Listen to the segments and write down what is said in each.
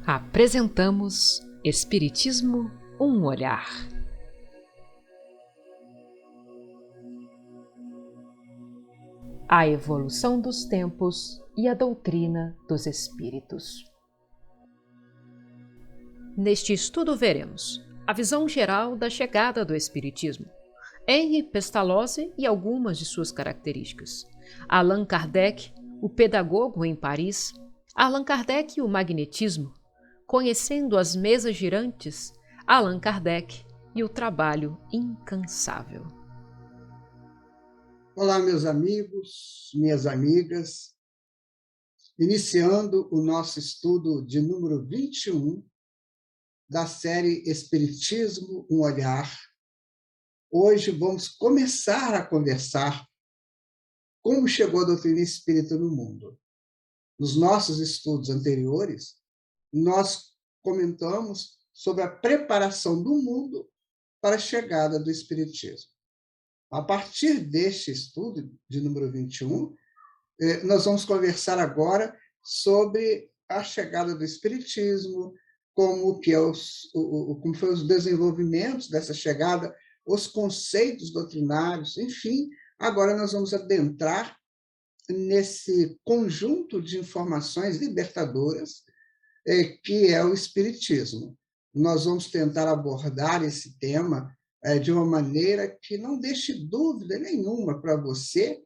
Apresentamos Espiritismo, um olhar. A evolução dos tempos e a doutrina dos espíritos. Neste estudo veremos a visão geral da chegada do espiritismo, Henri Pestalozzi e algumas de suas características, Allan Kardec, o pedagogo em Paris, Allan Kardec e o magnetismo, conhecendo as mesas girantes, Allan Kardec e o trabalho incansável. Olá, meus amigos, minhas amigas. Iniciando o nosso estudo de número 21 da série Espiritismo, um olhar. Hoje vamos começar a conversar como chegou a doutrina espírita no mundo. Nos nossos estudos anteriores, nós comentamos sobre a preparação do mundo para a chegada do espiritismo. A partir deste estudo, de número 21, nós vamos conversar agora sobre a chegada do espiritismo, como foram os desenvolvimentos dessa chegada, os conceitos doutrinários, enfim. Agora nós vamos adentrar nesse conjunto de informações libertadoras que é o espiritismo. Nós vamos tentar abordar esse tema de uma maneira que não deixe dúvida nenhuma para você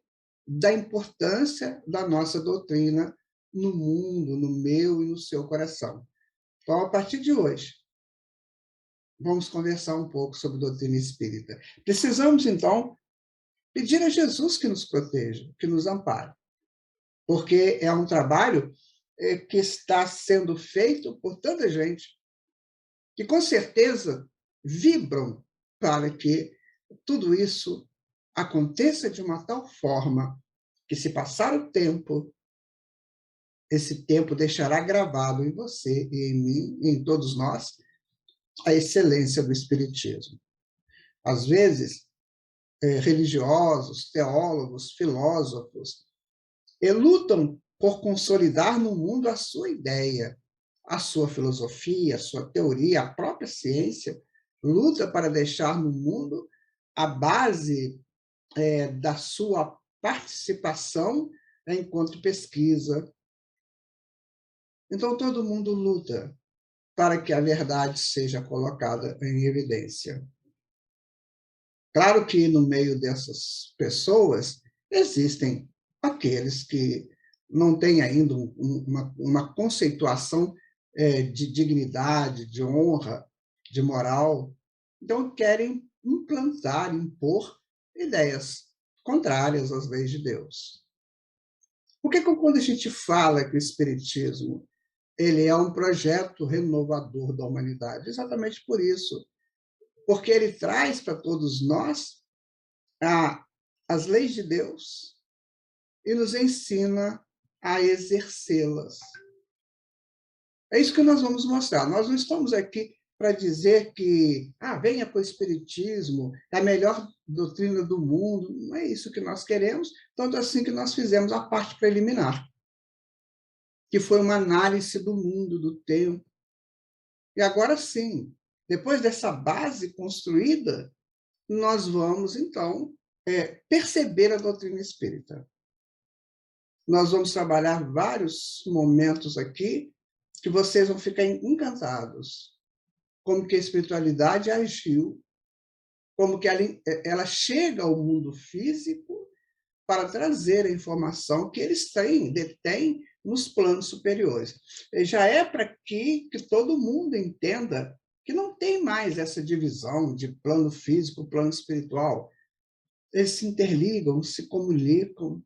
da importância da nossa doutrina no mundo, no meu e no seu coração. Então, a partir de hoje, vamos conversar um pouco sobre doutrina espírita. Precisamos, então, pedir a Jesus que nos proteja, que nos ampare, porque é um trabalho que está sendo feito por tanta gente que, com certeza, vibram para que tudo isso aconteça de uma tal forma que, se passar o tempo, esse tempo deixará gravado em você e em mim, e em todos nós, a excelência do espiritismo. Às vezes, religiosos, teólogos, filósofos, lutam por consolidar no mundo a sua ideia, a sua filosofia, a sua teoria, a própria ciência, luta para deixar no mundo a base da sua participação enquanto pesquisa. Então, todo mundo luta para que a verdade seja colocada em evidência. Claro que, no meio dessas pessoas, existem aqueles que não têm ainda uma conceituação de dignidade, de honra, de moral. Então, querem implantar, impor ideias contrárias às leis de Deus. Por que, quando a gente fala que o espiritismo ele é um projeto renovador da humanidade? Exatamente por isso. Porque ele traz para todos nós as leis de Deus e nos ensina a exercê-las. É isso que nós vamos mostrar. Nós não estamos aqui para dizer que venha para o espiritismo, é a melhor doutrina do mundo. Não é isso que nós queremos, tanto assim que nós fizemos a parte preliminar, que foi uma análise do mundo, do tempo. E agora sim, depois dessa base construída, nós vamos, então, perceber a doutrina espírita. Nós vamos trabalhar vários momentos aqui que vocês vão ficar encantados. Como que a espiritualidade agiu, como que ela chega ao mundo físico para trazer a informação que eles detêm nos planos superiores. E já é para que todo mundo entenda que não tem mais essa divisão de plano físico, plano espiritual. Eles se interligam, se comunicam.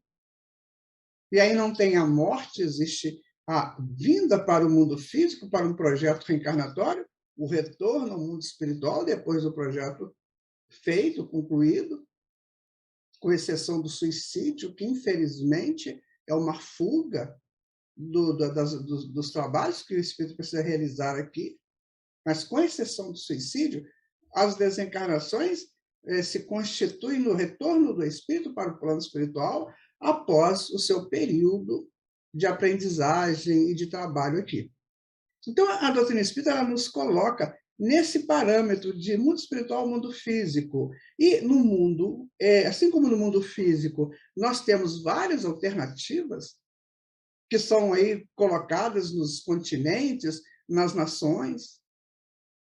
E aí não tem a morte, existe a vinda para o mundo físico, para um projeto reencarnatório, o retorno ao mundo espiritual depois do projeto feito, concluído, com exceção do suicídio, que infelizmente é uma fuga dos trabalhos que o espírito precisa realizar aqui. Mas, com exceção do suicídio, as desencarnações se constituem no retorno do espírito para o plano espiritual após o seu período de aprendizagem e de trabalho aqui. Então, a doutrina espírita ela nos coloca nesse parâmetro de mundo espiritual, mundo físico. E no mundo, assim como no mundo físico, nós temos várias alternativas que são aí colocadas nos continentes, nas nações,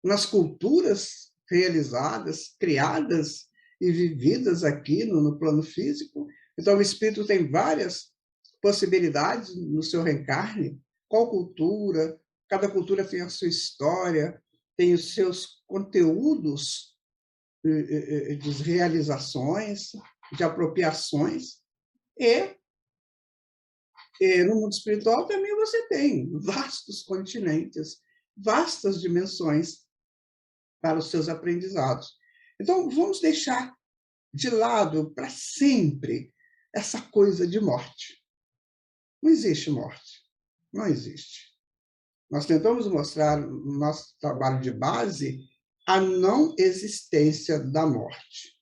nas culturas realizadas, criadas e vividas aqui no plano físico. Então, o espírito tem várias possibilidades no seu reencarne. Qual cultura? Cada cultura tem a sua história, tem os seus conteúdos de realizações, de apropriações. E no mundo espiritual também você tem vastos continentes, vastas dimensões para os seus aprendizados. Então, vamos deixar de lado para sempre essa coisa de morte. Não existe morte. Não existe. Nós tentamos mostrar no nosso trabalho de base a não existência da morte.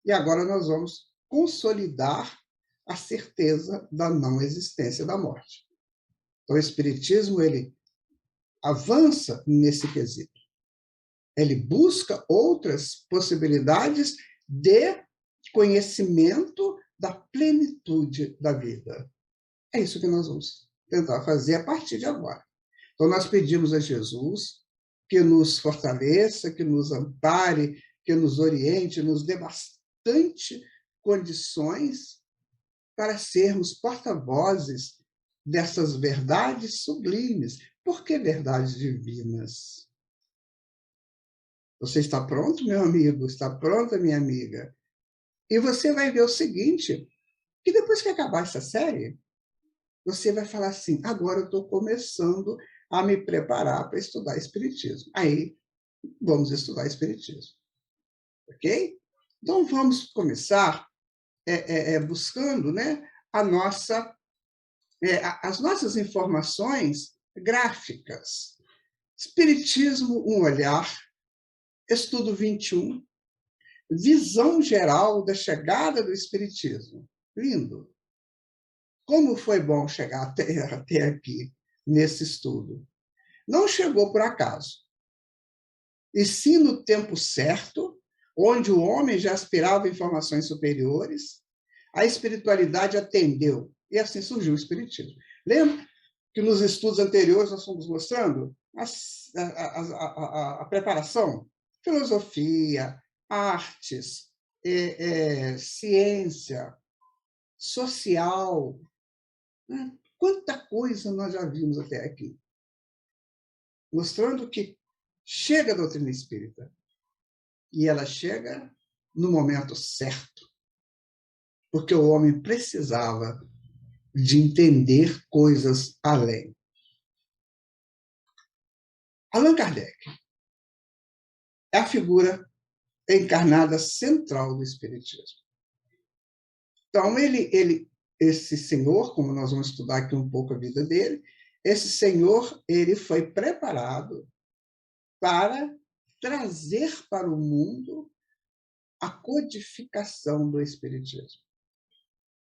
E agora nós vamos consolidar a certeza da não existência da morte. Então, o Espiritismo ele avança nesse quesito. Ele busca outras possibilidades de conhecimento da plenitude da vida. É isso que nós vamos tentar fazer a partir de agora. Então, nós pedimos a Jesus que nos fortaleça, que nos ampare, que nos oriente, nos dê bastante condições para sermos porta-vozes dessas verdades sublimes. Por que verdades divinas? Você está pronto, meu amigo? Está pronta, minha amiga? E você vai ver o seguinte, que depois que acabar essa série, você vai falar assim, agora eu estou começando a me preparar para estudar Espiritismo. Aí, vamos estudar Espiritismo. Ok? Então, vamos começar buscando, né, as nossas informações gráficas. Espiritismo, um olhar. Estudo 21. Visão geral da chegada do Espiritismo. Lindo. Como foi bom chegar até aqui, nesse estudo. Não chegou por acaso. E sim no tempo certo, onde o homem já aspirava a informações superiores, a espiritualidade atendeu. E assim surgiu o Espiritismo. Lembra que nos estudos anteriores nós fomos mostrando a preparação? Filosofia, artes, ciência, social. Né? Quanta coisa nós já vimos até aqui. Mostrando que chega a doutrina espírita. E ela chega no momento certo. Porque o homem precisava de entender coisas além. Allan Kardec é a figura encarnada central do Espiritismo. Então, esse senhor, como nós vamos estudar aqui um pouco a vida dele, esse senhor ele foi preparado para trazer para o mundo a codificação do Espiritismo.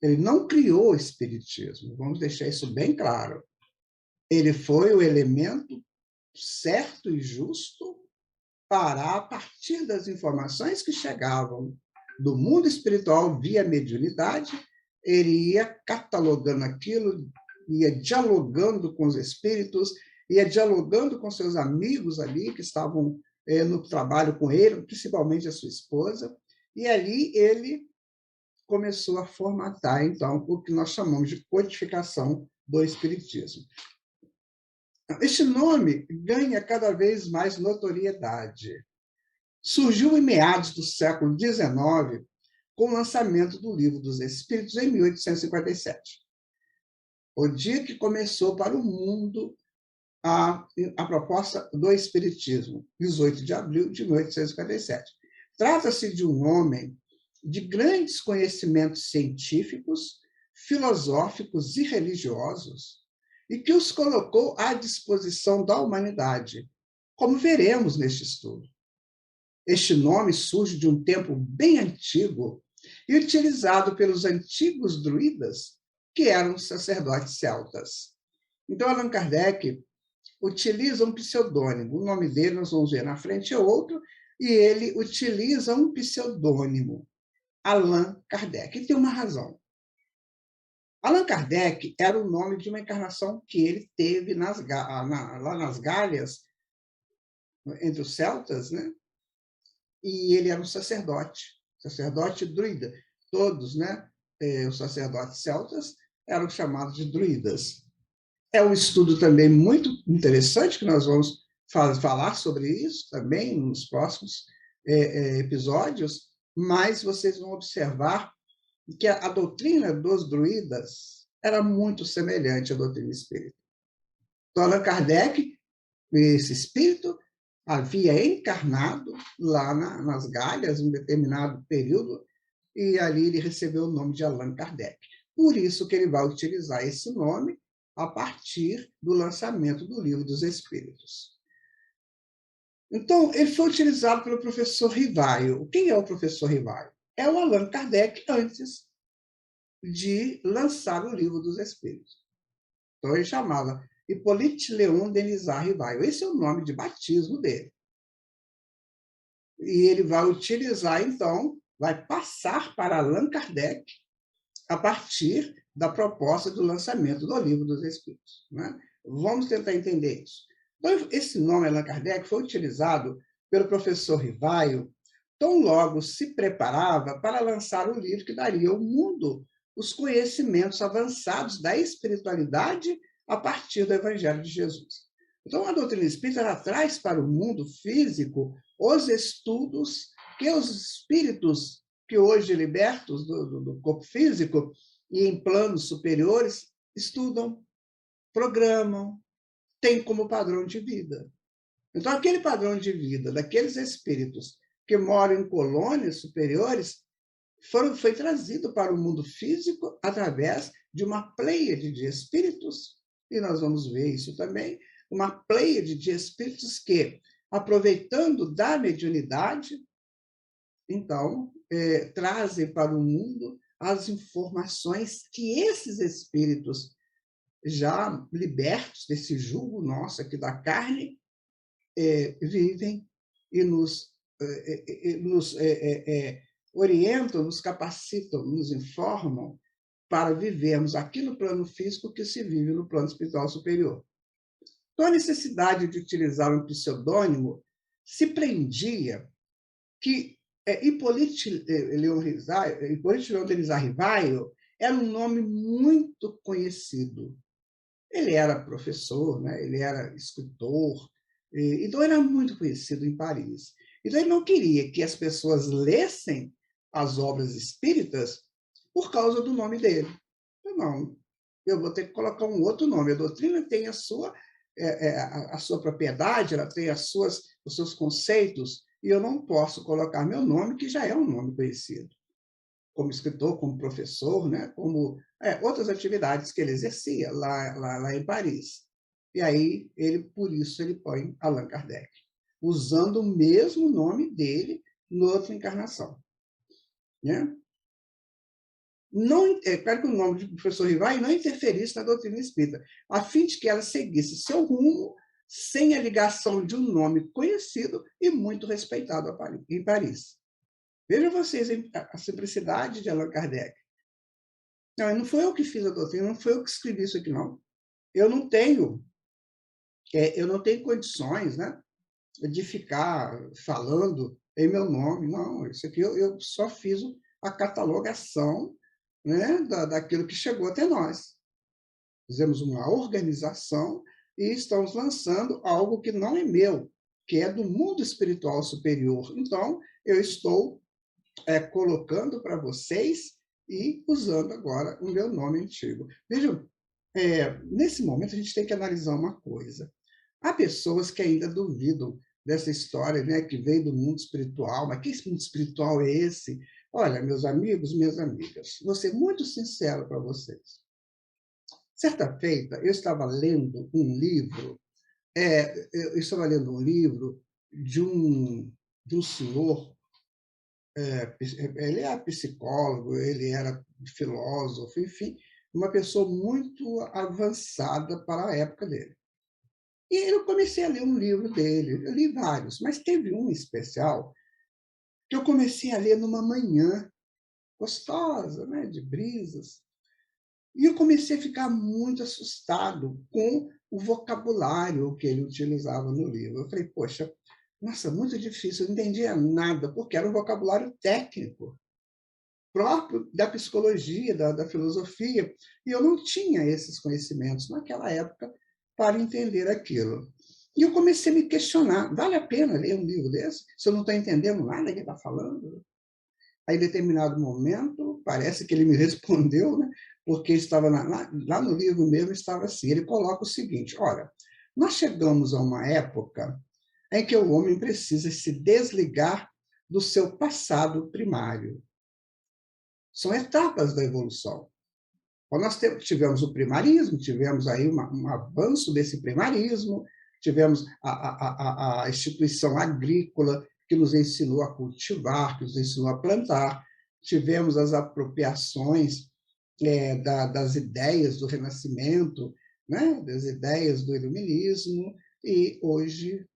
Ele não criou o Espiritismo, vamos deixar isso bem claro. Ele foi o elemento certo e justo para, a partir das informações que chegavam do mundo espiritual via mediunidade, ele ia catalogando aquilo, ia dialogando com os espíritos, ia dialogando com seus amigos ali que estavam no trabalho com ele, principalmente a sua esposa, e ali ele começou a formatar, então, o que nós chamamos de codificação do Espiritismo. Este nome ganha cada vez mais notoriedade. Surgiu em meados do século XIX, com o lançamento do Livro dos Espíritos, em 1857. O dia que começou para o mundo a proposta do Espiritismo, 18 de abril de 1857. Trata-se de um homem de grandes conhecimentos científicos, filosóficos e religiosos, e que os colocou à disposição da humanidade, como veremos neste estudo. Este nome surge de um tempo bem antigo e utilizado pelos antigos druidas, que eram sacerdotes celtas. Então, Allan Kardec utiliza um pseudônimo. O nome dele, nós vamos ver na frente, é outro, e ele utiliza um pseudônimo, Allan Kardec. E tem uma razão. Allan Kardec era o nome de uma encarnação que ele teve lá nas Galhas, entre os celtas, né? E ele era um sacerdote druida. Todos, né? Os sacerdotes celtas eram chamados de druidas. É um estudo também muito interessante, que nós vamos falar sobre isso também nos próximos episódios, mas vocês vão observar que a doutrina dos druidas era muito semelhante à doutrina espírita. Então, Allan Kardec, esse espírito, havia encarnado lá nas Galhas, em um determinado período, e ali ele recebeu o nome de Allan Kardec. Por isso que ele vai utilizar esse nome a partir do lançamento do Livro dos Espíritos. Então, ele foi utilizado pelo professor Rivaio. Quem é o professor Rivaio? É o Allan Kardec antes de lançar o Livro dos Espíritos. Então, ele chamava Hippolyte Léon Denisard Rivaio. Esse é o nome de batismo dele. E ele vai utilizar, então, vai passar para Allan Kardec a partir da proposta do lançamento do Livro dos Espíritos. Né? Vamos tentar entender isso. Então, esse nome Allan Kardec foi utilizado pelo professor Rivaio tão logo se preparava para lançar o livro que daria ao mundo os conhecimentos avançados da espiritualidade a partir do Evangelho de Jesus. Então, a doutrina espírita ela traz para o mundo físico os estudos que os espíritos que hoje libertos do corpo físico e em planos superiores estudam, programam, têm como padrão de vida. Então, aquele padrão de vida daqueles espíritos que moram em colônias superiores foi trazido para o mundo físico através de uma pleiade de espíritos, e nós vamos ver isso também, uma pleiade de espíritos que, aproveitando da mediunidade, então, trazem para o mundo as informações que esses espíritos, já libertos desse jugo nosso aqui da carne, vivem e nos orientam, nos capacitam, nos informam para vivermos aqui no plano físico que se vive no plano espiritual superior. Então, a necessidade de utilizar um pseudônimo se prendia que Hippolyte Léon Denisard Rivaio era um nome muito conhecido. Ele era professor, né? Ele era escritor, então era muito conhecido em Paris. Então ele não queria que as pessoas lessem as obras espíritas por causa do nome dele. Não, eu vou ter que colocar um outro nome. A doutrina tem a sua propriedade, ela tem os seus conceitos, e eu não posso colocar meu nome, que já é um nome conhecido, como escritor, como professor, né? Como outras atividades que ele exercia lá em Paris. E aí, por isso, ele põe Allan Kardec, usando o mesmo nome dele em outra encarnação. Né? Não, claro que o nome do professor Rivaio não interferisse na doutrina espírita, a fim de que ela seguisse seu rumo sem a ligação de um nome conhecido e muito respeitado em Paris. Vejam vocês a simplicidade de Allan Kardec. Não foi eu que fiz a doutrina, não foi eu que escrevi isso aqui, não. Eu não tenho condições, né, de ficar falando em meu nome. Não, isso aqui eu só fiz a catalogação, né, daquilo que chegou até nós. Fizemos uma organização e estamos lançando algo que não é meu, que é do mundo espiritual superior. Então, eu estou colocando para vocês e usando agora o meu nome antigo. Vejam, nesse momento a gente tem que analisar uma coisa. Há pessoas que ainda duvidam dessa história, né, que veio do mundo espiritual. Mas que mundo espiritual é esse? Olha, meus amigos, minhas amigas, vou ser muito sincero para vocês. Certa feita, eu estava lendo um livro, de um senhor, ele era psicólogo, ele era filósofo, enfim, uma pessoa muito avançada para a época dele. E eu comecei a ler um livro dele. Eu li vários, mas teve um especial que eu comecei a ler numa manhã gostosa, né, de brisas. E eu comecei a ficar muito assustado com o vocabulário que ele utilizava no livro. Eu falei, poxa, nossa, muito difícil, eu não entendia nada, porque era um vocabulário técnico, próprio da psicologia, da filosofia, e eu não tinha esses conhecimentos naquela época para entender aquilo. E eu comecei a me questionar, vale a pena ler um livro desse, se eu não estou entendendo nada que ele está falando? Aí, em determinado momento, parece que ele me respondeu, né? Porque estava lá no livro mesmo, estava assim, ele coloca o seguinte, olha, nós chegamos a uma época em que o homem precisa se desligar do seu passado primário. São etapas da evolução. Quando nós tivemos o primarismo, tivemos aí um avanço desse primarismo, tivemos a instituição agrícola, que nos ensinou a cultivar, que nos ensinou a plantar, tivemos as apropriações das ideias do Renascimento, né? Das ideias do Iluminismo, e hoje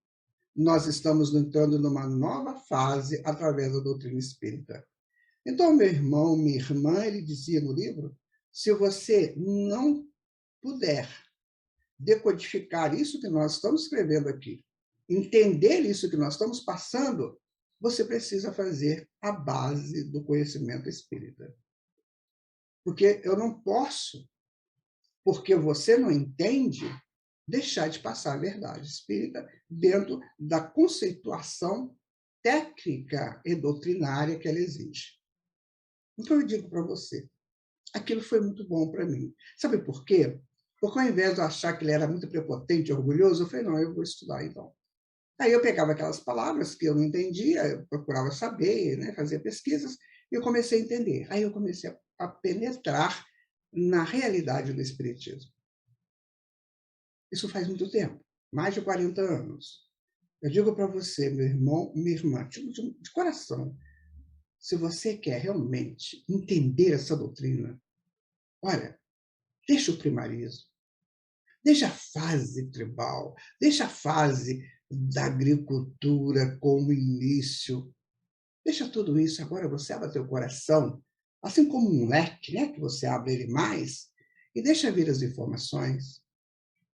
nós estamos entrando numa nova fase através da doutrina espírita. Então, meu irmão, minha irmã, ele dizia no livro, se você não puder decodificar isso que nós estamos escrevendo aqui, entender isso que nós estamos passando, você precisa fazer a base do conhecimento espírita. Porque eu não posso, porque você não entende, deixar de passar a verdade espírita dentro da conceituação técnica e doutrinária que ela exige. Então, eu digo para você, aquilo foi muito bom para mim. Sabe por quê? Porque ao invés de eu achar que ele era muito prepotente, orgulhoso, eu falei, não, eu vou estudar então. Aí eu pegava aquelas palavras que eu não entendia, eu procurava saber, né, fazia pesquisas, e eu comecei a entender. Aí eu comecei a penetrar na realidade do Espiritismo. Isso faz muito tempo, mais de 40 anos. Eu digo para você, meu irmão, minha irmã, de coração, se você quer realmente entender essa doutrina, olha, deixa o primarismo, deixa a fase tribal, deixa a fase da agricultura como início, deixa tudo isso. Agora você abre teu coração, assim como um leque, né, que você abre ele mais, e deixa vir as informações.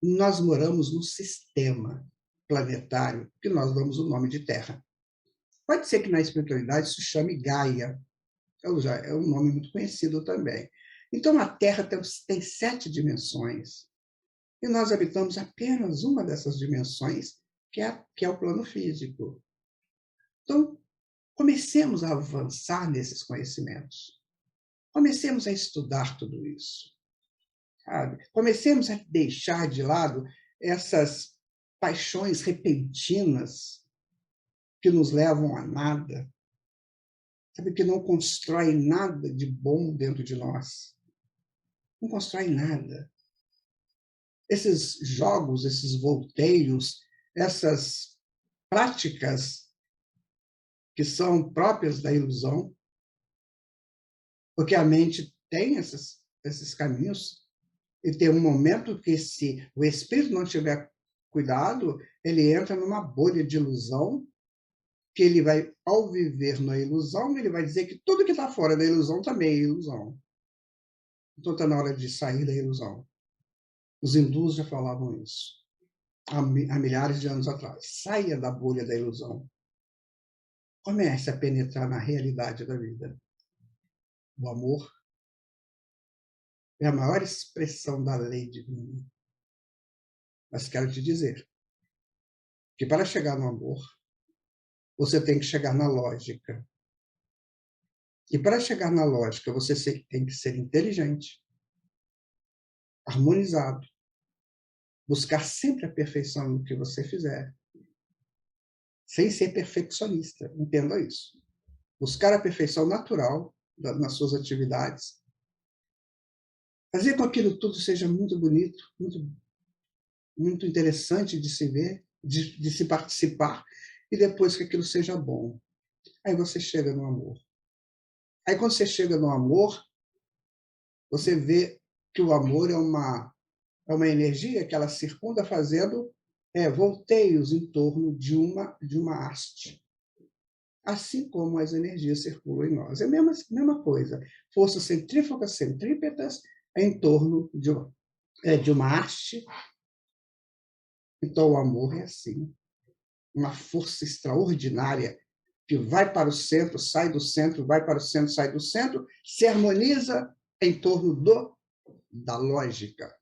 Nós moramos num sistema planetário que nós damos o nome de Terra. Pode ser que na espiritualidade se chame Gaia, é um nome muito conhecido também. Então, a Terra tem 7 dimensões, e nós habitamos apenas uma dessas dimensões, que é o plano físico. Então, comecemos a avançar nesses conhecimentos. Comecemos a estudar tudo isso. Sabe? Comecemos a deixar de lado essas paixões repentinas que nos levam a nada, sabe, que não constrói nada de bom dentro de nós. Não constrói nada. Esses jogos, esses volteios, essas práticas que são próprias da ilusão, porque a mente tem esses caminhos, e tem um momento que, se o espírito não tiver cuidado, ele entra numa bolha de ilusão, que ele vai, ao viver na ilusão, ele vai dizer que tudo que está fora da ilusão também é ilusão. Então está na hora de sair da ilusão. Os hindus já falavam isso há milhares de anos atrás. Saia da bolha da ilusão. Comece a penetrar na realidade da vida. O amor é a maior expressão da lei divina. Mas quero te dizer que para chegar no amor, você tem que chegar na lógica. E para chegar na lógica, você tem que ser inteligente, harmonizado, buscar sempre a perfeição no que você fizer, sem ser perfeccionista, entenda isso. Buscar a perfeição natural nas suas atividades, fazer com que aquilo tudo seja muito bonito, muito interessante de se ver, de se participar, e depois que aquilo seja bom. Aí você chega no amor. Aí quando você chega no amor, você vê que o amor é uma energia que ela circunda fazendo volteios em torno de uma haste, assim como as energias circulam em nós. É a mesma coisa. Forças centrífugas, centrípetas, em torno de uma haste. Então, o amor é assim, uma força extraordinária que vai para o centro, sai do centro, vai para o centro, sai do centro, se harmoniza em torno da lógica.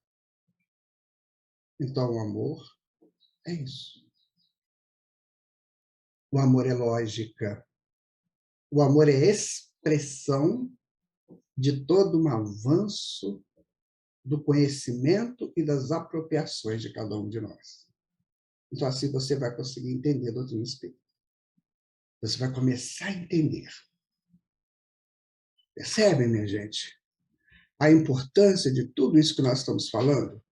Então, o amor é isso. O amor é lógica. O amor é expressão de todo um avanço do conhecimento e das apropriações de cada um de nós. Então, assim você vai conseguir entender a doutrina espírita. Você vai começar a entender. Percebe, minha gente, a importância de tudo isso que nós estamos falando?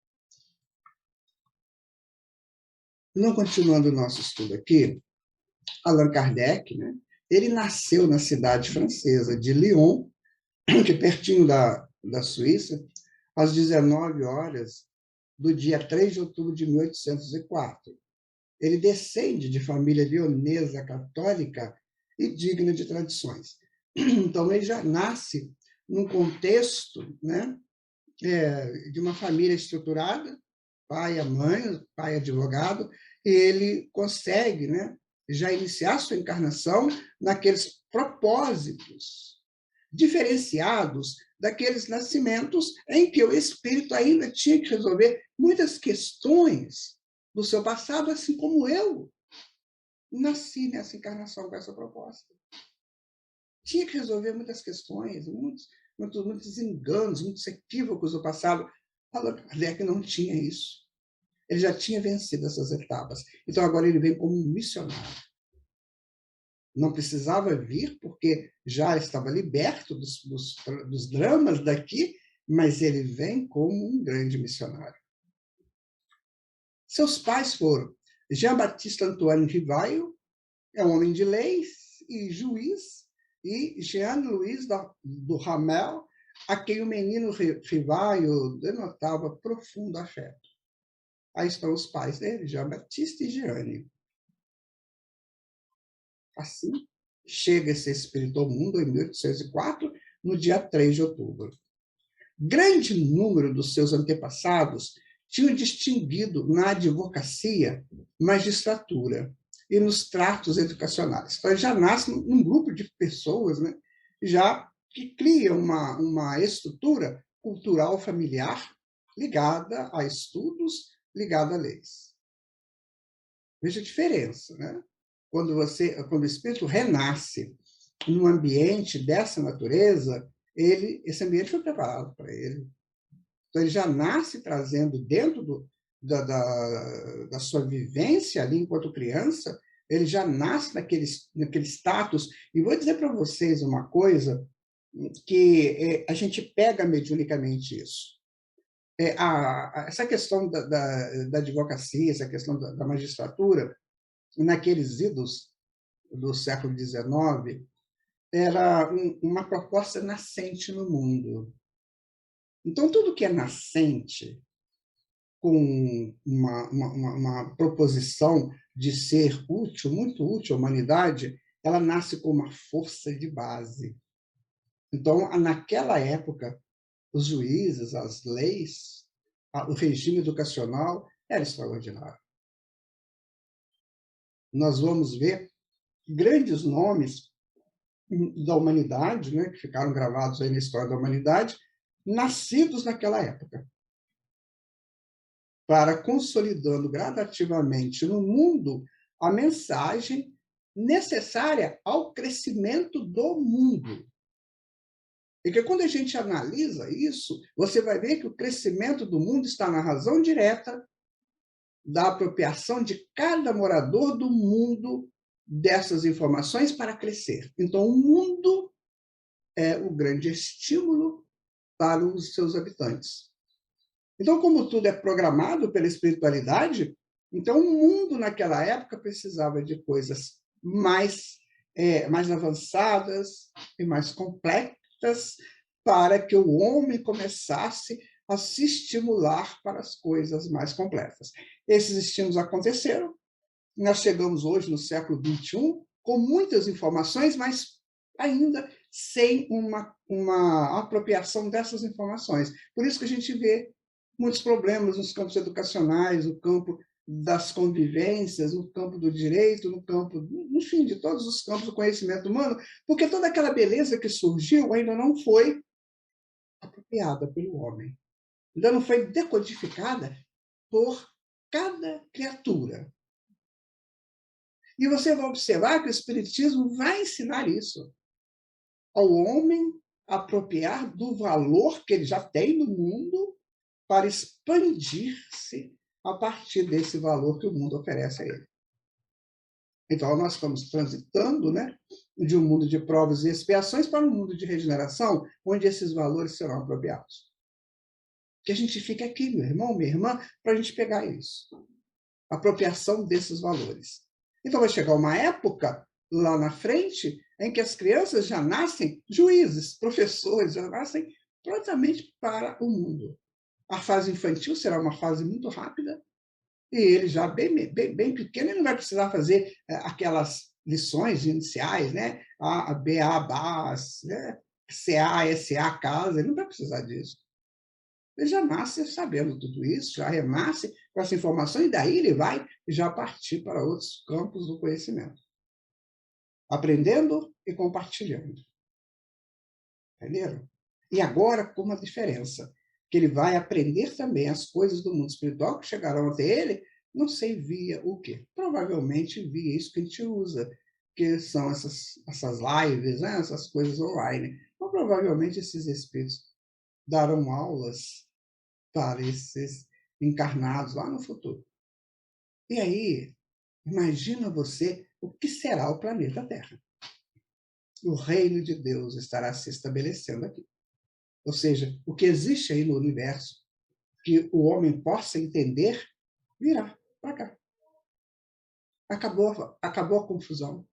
Não continuando o nosso estudo aqui, Allan Kardec, né, ele nasceu na cidade francesa de Lyon, que é pertinho da Suíça, às 19 horas do dia 3 de outubro de 1804. Ele descende de família lionesa católica e digna de tradições. Então, ele já nasce num contexto, né, de uma família estruturada, pai, a mãe, pai advogado, e ele consegue, né, já iniciar sua encarnação naqueles propósitos diferenciados daqueles nascimentos em que o espírito ainda tinha que resolver muitas questões do seu passado, assim como eu nasci nessa encarnação com essa proposta. Tinha que resolver muitas questões, muitos enganos, muitos equívocos do passado. Allan Kardec não tinha isso. Ele já tinha vencido essas etapas. Então, agora ele vem como um missionário. Não precisava vir, porque já estava liberto dos dramas daqui, mas ele vem como um grande missionário. Seus pais foram Jean-Baptiste Antoine Rivail, é um homem de leis e juiz, e Jean-Louis do Ramel, a quem o menino Rivail denotava profundo afeto. Aí estão os pais dele, Jean-Baptiste e Jeanne. Assim, chega esse espírito ao mundo em 1804, no dia 3 de outubro. Grande número dos seus antepassados tinham distinguido na advocacia, magistratura e nos tratos educacionais. Então, ele já nasce num grupo de pessoas, né, já que cria uma estrutura cultural familiar ligada a estudos, ligada a leis. Veja a diferença, né? Quando o espírito renasce num ambiente dessa natureza, esse ambiente foi preparado para ele. Então, ele já nasce trazendo dentro da sua vivência ali enquanto criança, ele já nasce naquele status. E vou dizer para vocês uma coisa que a gente pega mediunicamente isso. Essa questão da advocacia, essa questão da magistratura, naqueles idos do século XIX, era uma proposta nascente no mundo. Então, tudo que é nascente, com uma proposição de ser útil, muito útil à humanidade, ela nasce com uma força de base. Então, naquela época, os juízes, as leis, o regime educacional era extraordinário. Nós vamos ver grandes nomes da humanidade, né, que ficaram gravados aí na história da humanidade, nascidos naquela época, para consolidando gradativamente no mundo a mensagem necessária ao crescimento do mundo. E que quando a gente analisa isso, você vai ver que o crescimento do mundo está na razão direta da apropriação de cada morador do mundo dessas informações para crescer. Então, o mundo é o grande estímulo para os seus habitantes. Então, como tudo é programado pela espiritualidade, então o mundo naquela época precisava de coisas mais avançadas e mais complexas para que o homem começasse a se estimular para as coisas mais complexas. Esses estímulos aconteceram, nós chegamos hoje no século XXI com muitas informações, mas ainda sem uma apropriação dessas informações. Por isso que a gente vê muitos problemas nos campos educacionais, no campo das convivências, no campo do direito, no campo, enfim, de todos os campos do conhecimento humano, porque toda aquela beleza que surgiu ainda não foi apropriada pelo homem, ainda não foi decodificada por cada criatura. E você vai observar que o Espiritismo vai ensinar isso ao homem apropriar do valor que ele já tem no mundo para expandir-se a partir desse valor que o mundo oferece a ele. Então, nós estamos transitando, né, de um mundo de provas e expiações para um mundo de regeneração, onde esses valores serão apropriados. Que a gente fique aqui, meu irmão, minha irmã, para a gente pegar isso. Apropriação desses valores. Então, vai chegar uma época, lá na frente, em que as crianças já nascem juízes, professores, já nascem prontamente para o mundo. A fase infantil será uma fase muito rápida, e ele já bem pequeno, ele não vai precisar fazer aquelas lições iniciais, né? A, B, A, BAS, né? CA, SA, casa, ele não vai precisar disso. Ele já nasce sabendo tudo isso, já renasce com essa informação, e daí ele vai já partir para outros campos do conhecimento. Aprendendo e compartilhando. Entenderam? E agora, com uma diferença, que ele vai aprender também as coisas do mundo espiritual que chegarão até ele, não sei via o quê? Provavelmente via isso que a gente usa, que são essas lives, né? Essas coisas online. Então, provavelmente esses espíritos darão aulas para esses encarnados lá no futuro. E aí, imagina você o que será o planeta Terra. O reino de Deus estará se estabelecendo aqui. Ou seja, o que existe aí no universo, que o homem possa entender, virá para cá. Acabou a confusão,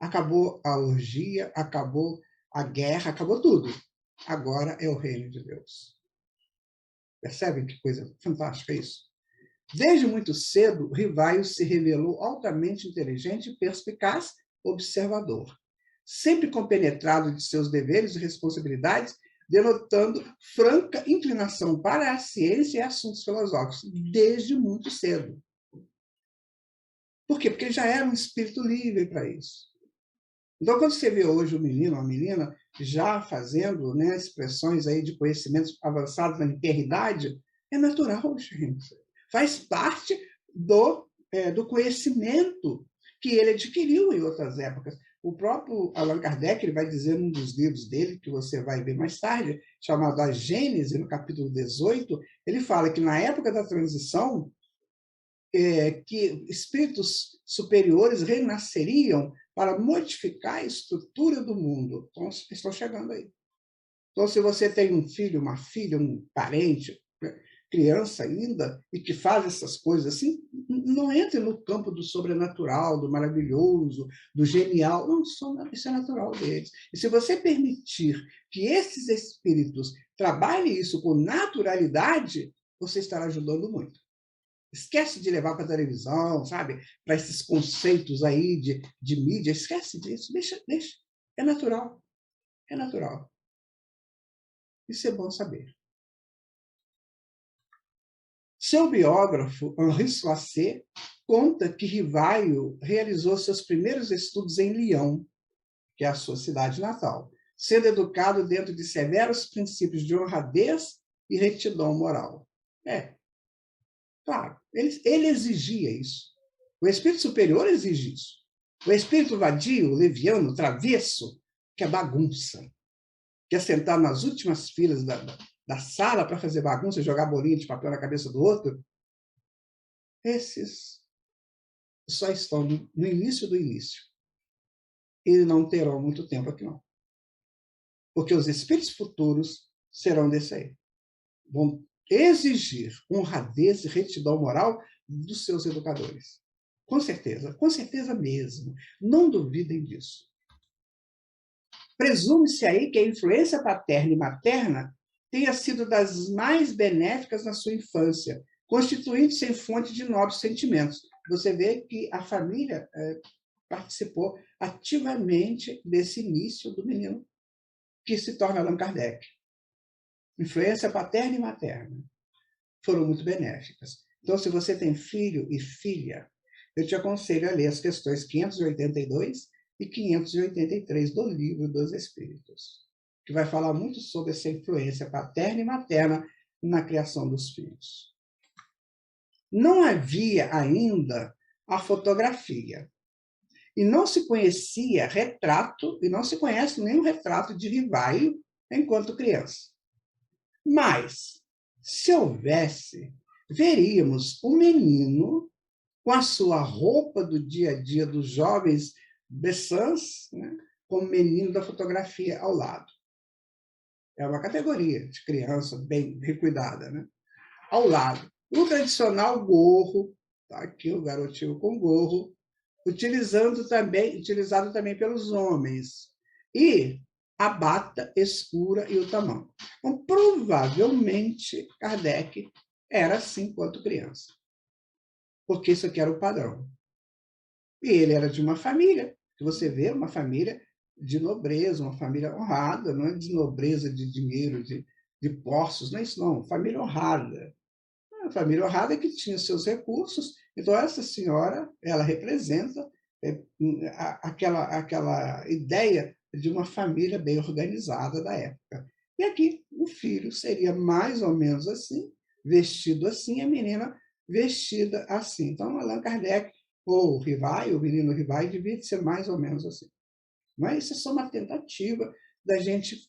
acabou a orgia, acabou a guerra, acabou tudo. Agora é o reino de Deus. Percebem que coisa fantástica isso? Desde muito cedo, Rivaio se revelou altamente inteligente, perspicaz, observador, sempre compenetrado de seus deveres e responsabilidades, denotando franca inclinação para a ciência e assuntos filosóficos, desde muito cedo. Por quê? Porque ele já era um espírito livre para isso. Então, quando você vê hoje um menino, uma menina, já fazendo, né, expressões aí de conhecimentos avançados na eternidade, é natural, gente. Faz parte do conhecimento que ele adquiriu em outras épocas. O próprio Allan Kardec, ele vai dizer num dos livros dele, que você vai ver mais tarde, chamado A Gênese, no capítulo 18, ele fala que na época da transição, que espíritos superiores renasceriam para modificar a estrutura do mundo. Então, estão chegando aí. Então, se você tem um filho, uma filha, um parente, criança ainda, e que faz essas coisas assim, não entre no campo do sobrenatural, do maravilhoso, do genial. Não, isso é natural deles. E se você permitir que esses espíritos trabalhem isso com naturalidade, você estará ajudando muito. Esquece de levar para a televisão, sabe? Para esses conceitos aí de mídia. Esquece disso. Deixa. É natural. É natural. Isso é bom saber. Seu biógrafo, Henri Soisset, conta que Rivaio realizou seus primeiros estudos em Lyon, que é a sua cidade natal, sendo educado dentro de severos princípios de honradez e retidão moral. Claro, ele exigia isso. O espírito superior exige isso. O espírito vadio, leviano, travesso, que é bagunça, que é sentar nas últimas filas da sala para fazer bagunça, jogar bolinha de papel na cabeça do outro, esses só estão no início do início. E não terão muito tempo aqui, não. Porque os espíritos futuros serão desse aí. Vão exigir honradez e retidão moral dos seus educadores. Com certeza mesmo. Não duvidem disso. Presume-se aí que a influência paterna e materna tenha sido das mais benéficas na sua infância, constituindo-se em fonte de nobres sentimentos. Você vê que a família participou ativamente desse início do menino que se torna Allan Kardec. Influência paterna e materna foram muito benéficas. Então, se você tem filho e filha, eu te aconselho a ler as questões 582 e 583 do Livro dos Espíritos, que vai falar muito sobre essa influência paterna e materna na criação dos filhos. Não havia ainda a fotografia, e não se conhecia retrato, e não se conhece nenhum retrato de Rivaio enquanto criança. Mas, se houvesse, veríamos o menino com a sua roupa do dia a dia dos jovens Bessans, né, como menino da fotografia ao lado. É uma categoria de criança bem cuidada, né? Ao lado. O tradicional gorro, tá aqui o garotinho com gorro, utilizado também pelos homens. E a bata escura e o tamanho. Então, provavelmente, Kardec era assim quanto criança. Porque isso aqui era o padrão. E ele era de uma família, que você vê, uma família de nobreza, uma família honrada, não é de nobreza de dinheiro, de posses, não é isso não, família honrada. Uma família honrada que tinha seus recursos, então essa senhora, ela representa aquela ideia de uma família bem organizada da época. E aqui o filho seria mais ou menos assim, vestido assim, a menina vestida assim. Então, Allan Kardec, ou o Rivaio, o menino Rivaio, devia ser mais ou menos assim. Mas isso é só uma tentativa da gente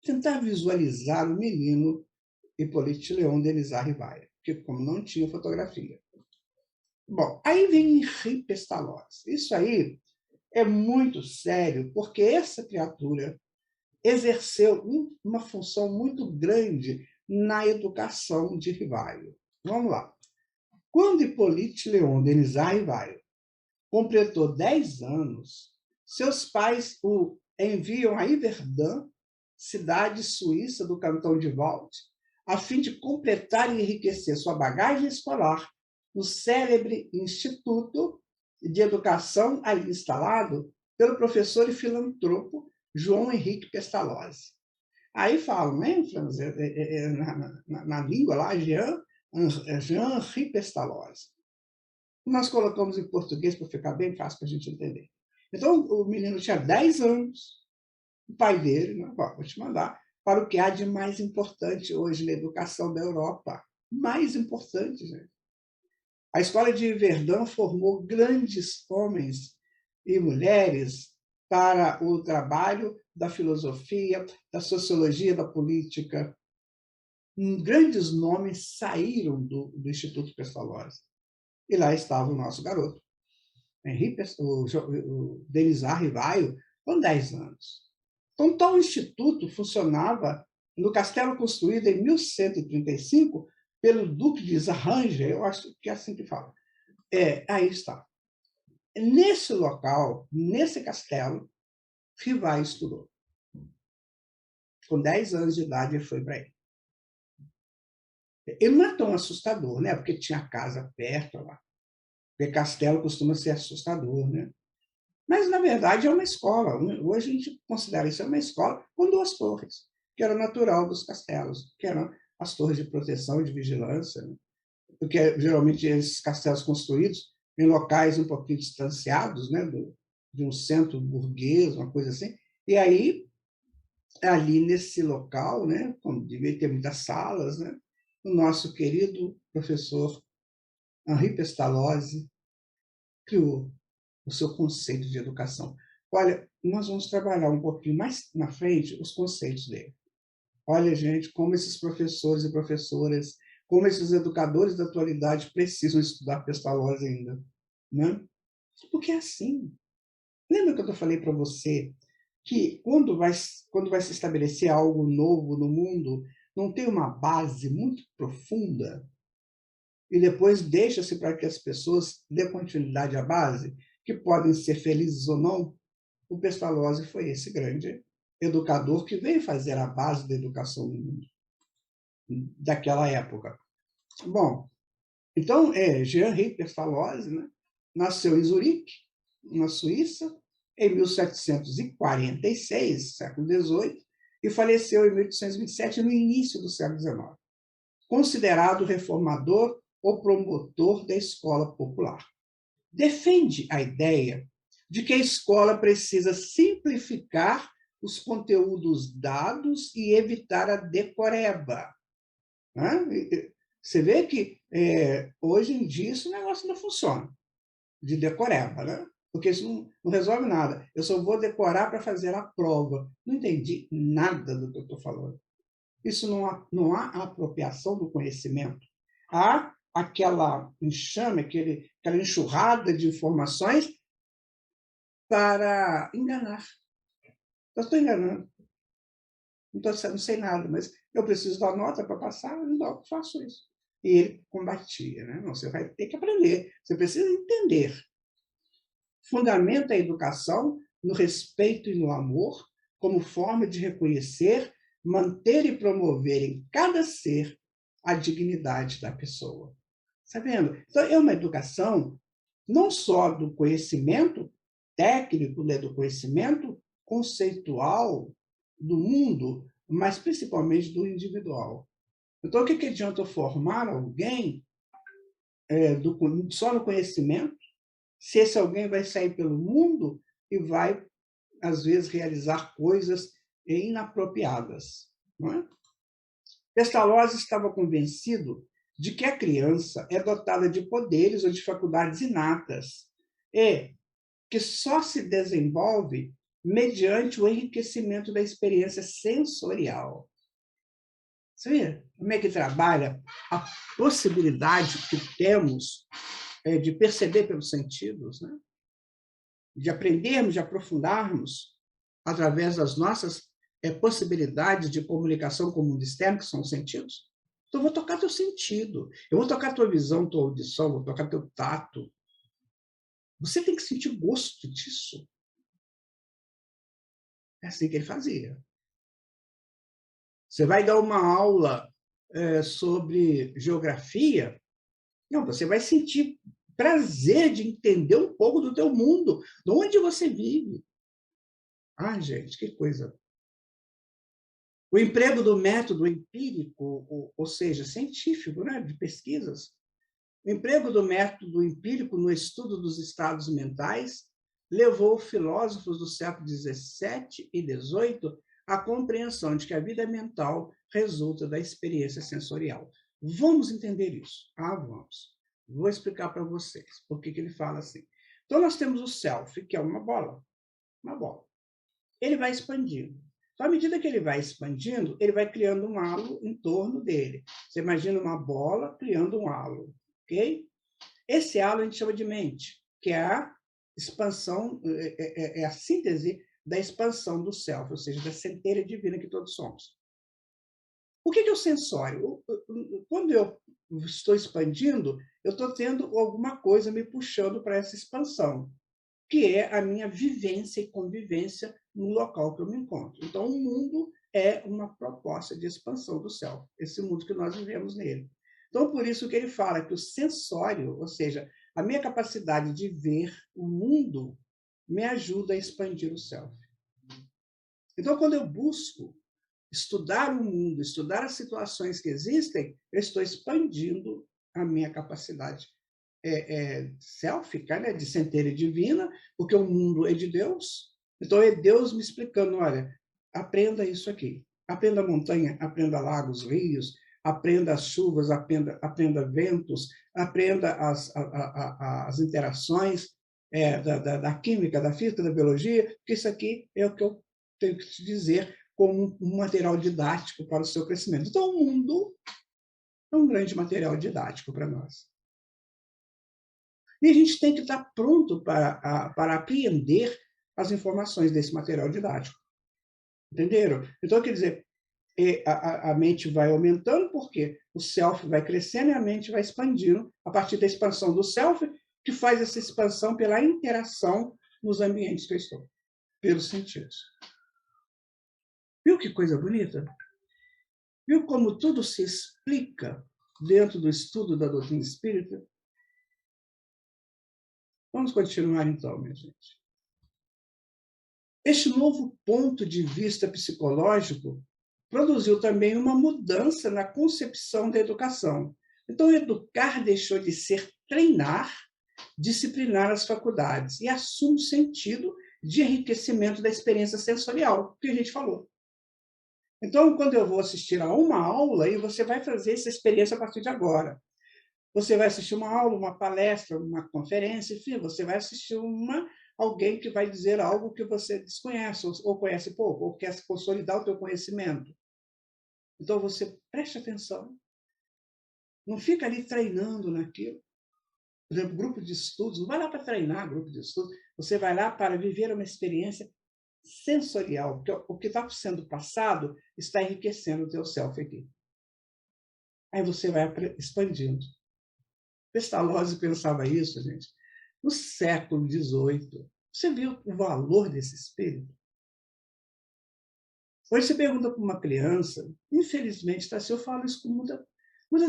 tentar visualizar o menino Hippolyte Léon Denis Rivaio, que como não tinha fotografia. Bom, aí vem Henri Pestalozzi. Isso aí é muito sério, porque essa criatura exerceu uma função muito grande na educação de Rivaio. Vamos lá. Quando Hippolyte Léon Denis Rivaio completou 10 anos, seus pais o enviam a Yverdun, cidade suíça do cantão de Vaud, a fim de completar e enriquecer sua bagagem escolar no célebre Instituto de Educação ali instalado pelo professor e filantropo João Henrique Pestalozzi. Aí falam, né, na língua lá, Jean-Henri Pestalozzi. Nós colocamos em português para ficar bem fácil para a gente entender. Então, o menino tinha 10 anos, o pai dele, né, vou te mandar, para o que há de mais importante hoje na educação da Europa. Mais importante, gente. A escola de Verdun formou grandes homens e mulheres para o trabalho da filosofia, da sociologia, da política. Grandes nomes saíram do Instituto Pestalozzi. E lá estava o nosso garoto, o Denis Rivaio, com 10 anos. Então, tal instituto funcionava no castelo construído em 1135 pelo Duque de Zarranger, eu acho que é assim que fala. Aí está. Nesse local, nesse castelo, Rivaio estudou. Com 10 anos de idade, ele foi para aí. Ele não é tão assustador, né? Porque tinha casa perto lá. Porque castelo costuma ser assustador, né? Mas, na verdade, é uma escola. Hoje a gente considera isso uma escola com 2 torres, que era natural dos castelos, que eram as torres de proteção e de vigilância, né? Porque, geralmente, esses castelos construídos em locais um pouquinho distanciados, né, de um centro burguês, uma coisa assim. E aí, ali nesse local, né, como devia ter muitas salas, né, o nosso querido professor Henri Pestalozzi criou o seu conceito de educação. Olha, nós vamos trabalhar um pouquinho mais na frente os conceitos dele. Olha, gente, como esses professores e professoras, como esses educadores da atualidade precisam estudar Pestalozzi ainda, né? Porque é assim. Lembra que eu falei para você que quando vai se estabelecer algo novo no mundo, não tem uma base muito profunda e depois deixa-se para que as pessoas dê continuidade à base, que podem ser felizes ou não? O Pestalozzi foi esse grande educador que veio fazer a base da educação no mundo. daquela época. Bom, então, Jean-Henri Pestalozzi, né, nasceu em Zurique, na Suíça, em 1746, século XVIII, e faleceu em 1827, no início do século XIX. Considerado reformador ou promotor da escola popular. Defende a ideia de que a escola precisa simplificar os conteúdos dados e evitar a decoreba. Você vê que hoje em dia esse negócio não funciona, de decoreba, né? Porque isso não resolve nada. Eu só vou decorar para fazer a prova. Não entendi nada do que eu estou falando. Isso não há apropriação do conhecimento. Há aquela enxame, aquela enxurrada de informações para enganar. Eu estou enganando. Não sei nada, mas eu preciso da nota para passar, eu faço isso. E ele combatia. Né? Não, você vai ter que aprender, você precisa entender. Fundamenta a educação no respeito e no amor, como forma de reconhecer, manter e promover em cada ser a dignidade da pessoa. Sabendo? Então, é uma educação não só do conhecimento técnico, né, do conhecimento conceitual do mundo, mas principalmente do individual. Então, o que adianta eu formar alguém só no conhecimento, se esse alguém vai sair pelo mundo e vai, às vezes, realizar coisas inapropriadas? Não é? Pestalozzi estava convencido de que a criança é dotada de poderes ou de faculdades inatas e que só se desenvolve mediante o enriquecimento da experiência sensorial. Você vê como é que trabalha a possibilidade que temos de perceber pelos sentidos, né? De aprendermos, de aprofundarmos através das nossas possibilidades de comunicação com o mundo externo, que são os sentidos. Então, eu vou tocar teu sentido, eu vou tocar tua visão, tua audição, vou tocar teu tato. Você tem que sentir gosto disso. É assim que ele fazia. Você vai dar uma aula sobre geografia, não, você vai sentir prazer de entender um pouco do teu mundo, de onde você vive. Ah, gente, que coisa. O emprego do método empírico, ou seja, científico, né, de pesquisas, o emprego do método empírico no estudo dos estados mentais levou filósofos do século XVII e XVIII à compreensão de que a vida mental resulta da experiência sensorial. Vamos entender isso? Ah, vamos. Vou explicar para vocês por que ele fala assim. Então, nós temos o self, que é uma bola. Uma bola. Ele vai expandindo. Então, à medida que ele vai expandindo, ele vai criando um halo em torno dele. Você imagina uma bola criando um halo, ok? Esse halo a gente chama de mente, que é a expansão, é a síntese da expansão do self, ou seja, da centelha divina que todos somos. O que é o sensório? Quando eu estou expandindo, eu estou tendo alguma coisa me puxando para essa expansão, que é a minha vivência e convivência no local que eu me encontro. Então, o mundo é uma proposta de expansão do self, esse mundo que nós vivemos nele. Então, por isso que ele fala que o sensório, ou seja, a minha capacidade de ver o mundo, me ajuda a expandir o self. Então, quando eu busco estudar o mundo, estudar as situações que existem, eu estou expandindo a minha capacidade sélfica, né, de centelha divina, porque o mundo é de Deus. Então, é Deus me explicando, olha, aprenda isso aqui. Aprenda a montanha, aprenda lagos, rios, aprenda as chuvas, aprenda ventos, aprenda as interações da química, da física, da biologia, porque isso aqui é o que eu tenho que te dizer como um material didático para o seu crescimento. Então, o mundo é um grande material didático para nós. E a gente tem que estar pronto para apreender as informações desse material didático. Entenderam? Então, quer dizer, a mente vai aumentando porque o self vai crescendo e a mente vai expandindo a partir da expansão do self, que faz essa expansão pela interação nos ambientes que eu estou, pelos sentidos. Viu que coisa bonita? Viu como tudo se explica dentro do estudo da doutrina espírita? Vamos continuar então, minha gente. Este novo ponto de vista psicológico produziu também uma mudança na concepção da educação. Então, educar deixou de ser treinar, disciplinar as faculdades e assume o sentido de enriquecimento da experiência sensorial, que a gente falou. Então, quando eu vou assistir a uma aula, e você vai fazer essa experiência a partir de agora. Você vai assistir uma aula, uma palestra, uma conferência, enfim, você vai assistir alguém que vai dizer algo que você desconhece, ou conhece pouco, ou quer consolidar o teu conhecimento. Então, você preste atenção. Não fica ali treinando naquilo. Por exemplo, grupo de estudos, não vai lá para treinar grupo de estudos, você vai lá para viver uma experiência sensorial, porque o que está sendo passado está enriquecendo o teu self aqui. Aí você vai expandindo. Pestalozzi pensava isso, gente, no século XVIII. Você viu o valor desse espírito? Hoje você pergunta para uma criança, infelizmente, tá, se eu falo isso com muita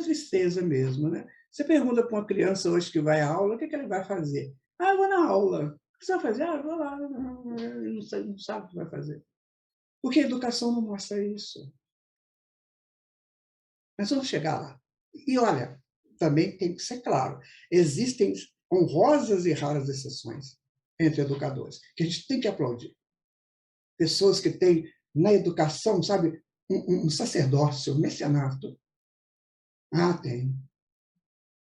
tristeza mesmo, né? Você pergunta para uma criança hoje que vai à aula, o que ela vai fazer? Ah, eu vou na aula. O que você vai fazer? Ah, eu vou lá. Não sabe o que vai fazer. Porque a educação não mostra isso. Nós vamos chegar lá. E olha, também tem que ser claro, existem honrosas e raras exceções entre educadores, que a gente tem que aplaudir. Pessoas que têm na educação, sabe, um sacerdócio, um mecenato. Ah, tem.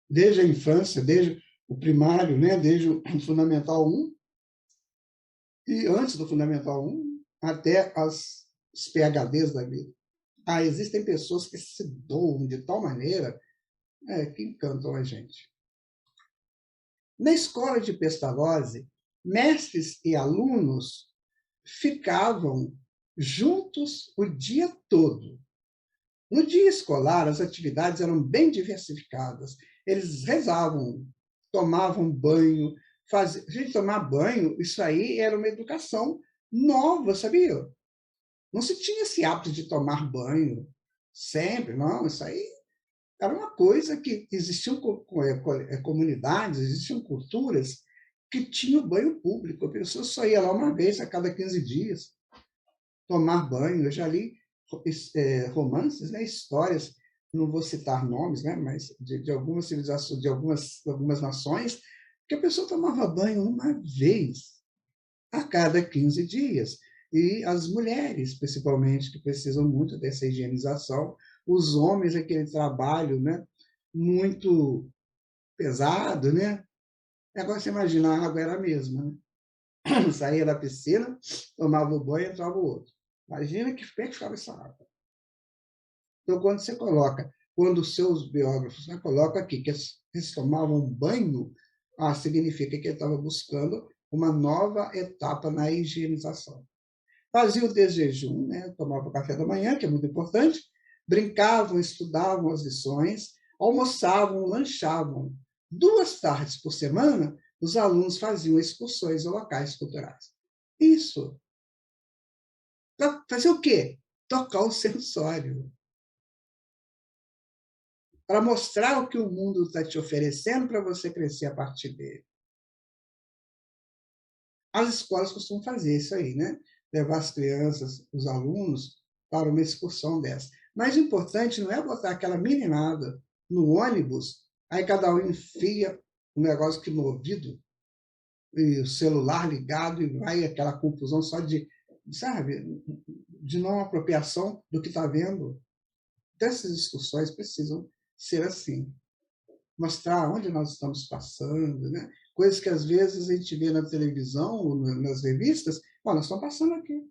Desde a infância, desde o primário, né, desde o Fundamental 1, e antes do Fundamental 1, até os PhDs da vida. Ah, existem pessoas que se doam de tal maneira que encantam a gente. Na escola de Pestalozzi, mestres e alunos ficavam juntos o dia todo. No dia escolar, as atividades eram bem diversificadas. Eles rezavam, tomavam banho. Gente, tomar banho, isso aí era uma educação nova, sabia? Não se tinha esse hábito de tomar banho sempre, não. Isso aí era uma coisa que existiam comunidades, existiam culturas que tinham banho público. A pessoa só ia lá uma vez a cada 15 dias tomar banho. Eu já li romances, né, histórias, não vou citar nomes, né, mas de algumas civilizações, de algumas nações, que a pessoa tomava banho uma vez a cada 15 dias. E as mulheres, principalmente, que precisam muito dessa higienização, os homens, aquele trabalho, né, muito pesado, né? Agora você imagina, a água era a mesma, né? Saía da piscina, tomava o banho e entrava o outro. Imagina que pé que ficava essa água. Então, quando os seus biógrafos, né, colocam aqui que eles tomavam banho, significa que ele estava buscando uma nova etapa na higienização. Fazia o desjejum, né, tomava café da manhã, que é muito importante, brincavam, estudavam as lições, almoçavam, lanchavam. 2 tardes por semana, os alunos faziam excursões a locais culturais. Isso. Para fazer o quê? Tocar o sensório. Para mostrar o que o mundo está te oferecendo para você crescer a partir dele. As escolas costumam fazer isso aí, né? Levar as crianças, os alunos, para uma excursão dessa. Mas o importante não é botar aquela meninada no ônibus, aí cada um enfia um negócio aqui no ouvido, e o celular ligado, e vai aquela confusão só de, sabe, de não apropriação do que está vendo. Dessas discussões precisam ser assim. Mostrar onde nós estamos passando, né? Coisas que às vezes a gente vê na televisão, ou nas revistas, nós estamos passando aqui.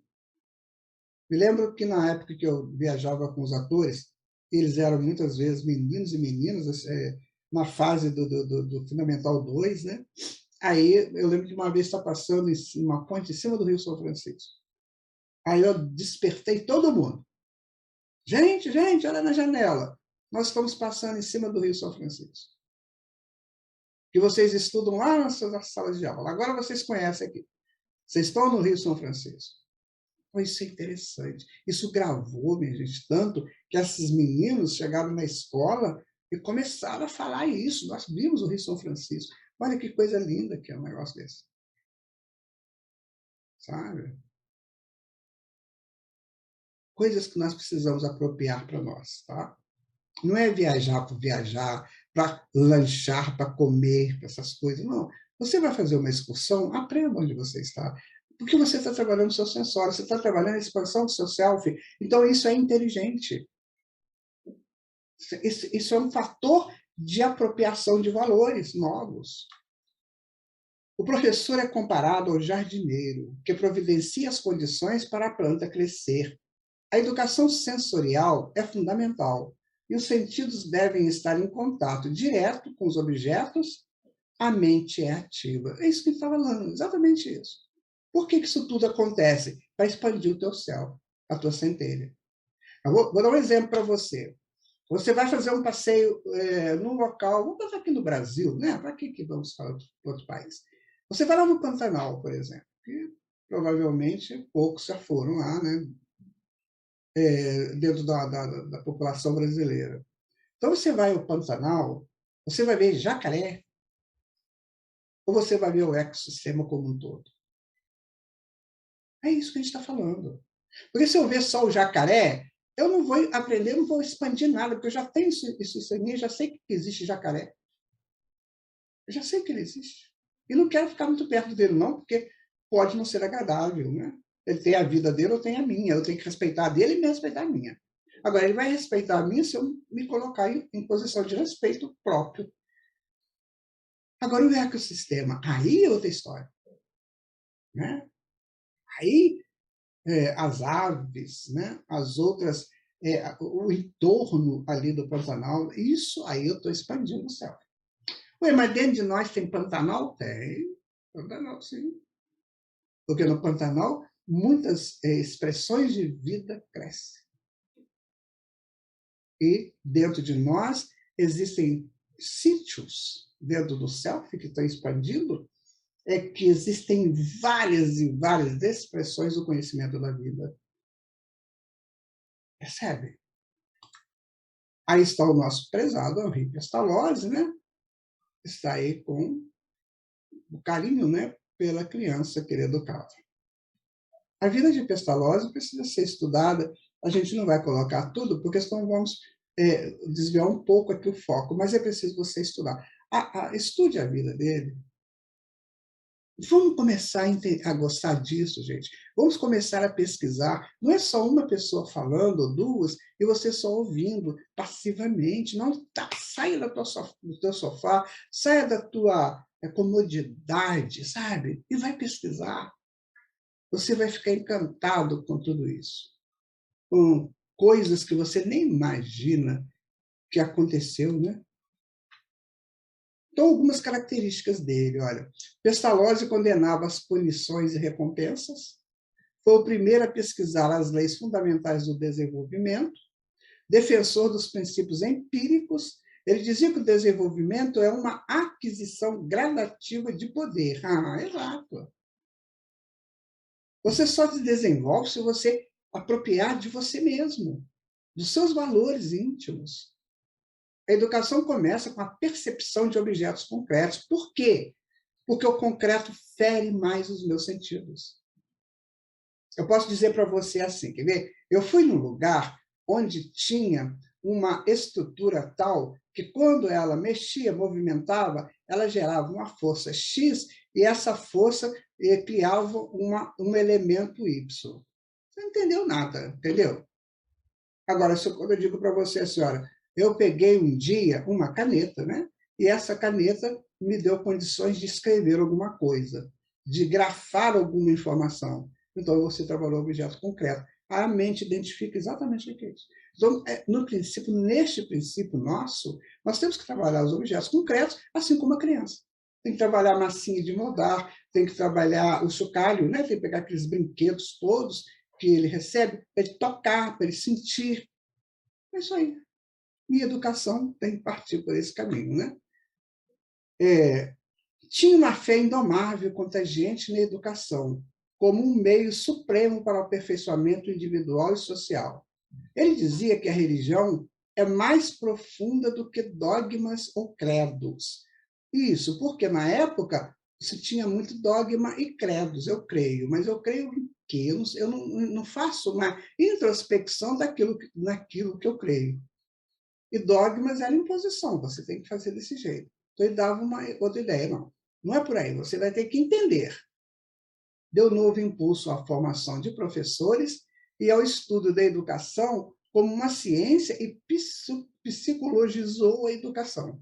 Me lembro que na época que eu viajava com os atores, eles eram muitas vezes meninos e meninas, na fase do Fundamental 2, né? Aí eu lembro que uma vez está passando em uma ponte em cima do Rio São Francisco. Aí eu despertei todo mundo. Gente, olha na janela. Nós estamos passando em cima do Rio São Francisco. Que vocês estudam lá nas salas de aula. Agora vocês conhecem aqui. Vocês estão no Rio São Francisco. Oh, isso é interessante. Isso gravou, minha gente, tanto que esses meninos chegaram na escola e começaram a falar isso. Nós vimos o Rio São Francisco. Olha que coisa linda que é um negócio desse, sabe? Coisas que nós precisamos apropriar para nós, tá? Não é viajar por viajar, para lanchar, para comer, para essas coisas. Não. Você vai fazer uma excursão, aprenda onde você está. Porque você está trabalhando o seu sensório, você está trabalhando a expansão do seu self. Então, isso é inteligente. Isso é um fator de apropriação de valores novos. O professor é comparado ao jardineiro, que providencia as condições para a planta crescer. A educação sensorial é fundamental e os sentidos devem estar em contato direto com os objetos. A mente é ativa. É isso que ele está falando, exatamente isso. Por que isso tudo acontece? Para expandir o teu céu, a tua centelha. Eu vou dar um exemplo para você. Você vai fazer um passeio num local, vamos fazer aqui no Brasil, né? Para que vamos falar de outro país? Você vai lá no Pantanal, por exemplo, que provavelmente poucos já foram lá, né? Dentro da população brasileira. Então, você vai ao Pantanal, você vai ver jacaré, ou você vai ver o ecossistema como um todo? É isso que a gente está falando. Porque se eu ver só o jacaré, eu não vou aprender, não vou expandir nada, porque eu já tenho isso em mim, eu já sei que existe jacaré. Eu já sei que ele existe. E não quero ficar muito perto dele, não, porque pode não ser agradável, né? Ele tem a vida dele, eu tenho a minha. Eu tenho que respeitar a dele e me respeitar a minha. Agora, ele vai respeitar a minha se eu me colocar em posição de respeito próprio. Agora, o ecossistema, aí é outra história. Né? Aí, as aves, né? As outras, o entorno ali do Pantanal, isso aí eu estou expandindo o céu. Ué, mas dentro de nós tem Pantanal? Tem. Pantanal, sim. Porque no Pantanal, muitas expressões de vida crescem. E dentro de nós existem sítios dentro do self que estão expandindo, que existem várias e várias expressões do conhecimento da vida. Percebe? Aí está o nosso prezado Henri Pestalozzi, né? Está aí com o carinho, né, pela criança que ele educava. A vida de Pestalozzi precisa ser estudada. A gente não vai colocar tudo, porque senão vamos desviar um pouco aqui o foco, mas é preciso você estudar. Estude a vida dele. Vamos começar a gostar disso, gente. Vamos começar a pesquisar. Não é só uma pessoa falando, ou duas, e você só ouvindo passivamente. Não, saia do teu sofá, saia da tua comodidade, sabe? E vai pesquisar. Você vai ficar encantado com tudo isso. Com coisas que você nem imagina que aconteceu, né? Então, algumas características dele, olha. Pestalozzi condenava as punições e recompensas, foi o primeiro a pesquisar as leis fundamentais do desenvolvimento, defensor dos princípios empíricos. Ele dizia que o desenvolvimento é uma aquisição gradativa de poder. Exato. Você só se desenvolve se você apropriar de você mesmo, dos seus valores íntimos. A educação começa com a percepção de objetos concretos. Por quê? Porque o concreto fere mais os meus sentidos. Eu posso dizer para você assim, quer ver? Eu fui num lugar onde tinha uma estrutura tal que quando ela mexia, movimentava, ela gerava uma força X e essa força criava um elemento Y. Você não entendeu nada, entendeu? Agora, quando eu digo para você, a senhora, eu peguei um dia uma caneta, né? E essa caneta me deu condições de escrever alguma coisa, de grafar alguma informação. Então, você trabalhou objeto concreto. A mente identifica exatamente o que é isso. Então, neste princípio nosso, nós temos que trabalhar os objetos concretos, assim como a criança. Tem que trabalhar a massinha de moldar, tem que trabalhar o chocalho, né? Tem que pegar aqueles brinquedos todos que ele recebe, para ele tocar, para ele sentir. É isso aí. E a educação tem que partir por esse caminho, né? Tinha uma fé indomável, contagiante na educação. como um meio supremo para o aperfeiçoamento individual e social. Ele dizia que a religião é mais profunda do que dogmas ou credos. Isso porque, na época, se tinha muito dogma e credos. Eu creio, mas eu creio em quê? Eu não faço uma introspecção naquilo que eu creio. E dogmas era imposição, você tem que fazer desse jeito. Então, ele dava uma outra ideia. Não é por aí, você vai ter que entender. Deu novo impulso à formação de professores e ao estudo da educação como uma ciência e psicologizou a educação.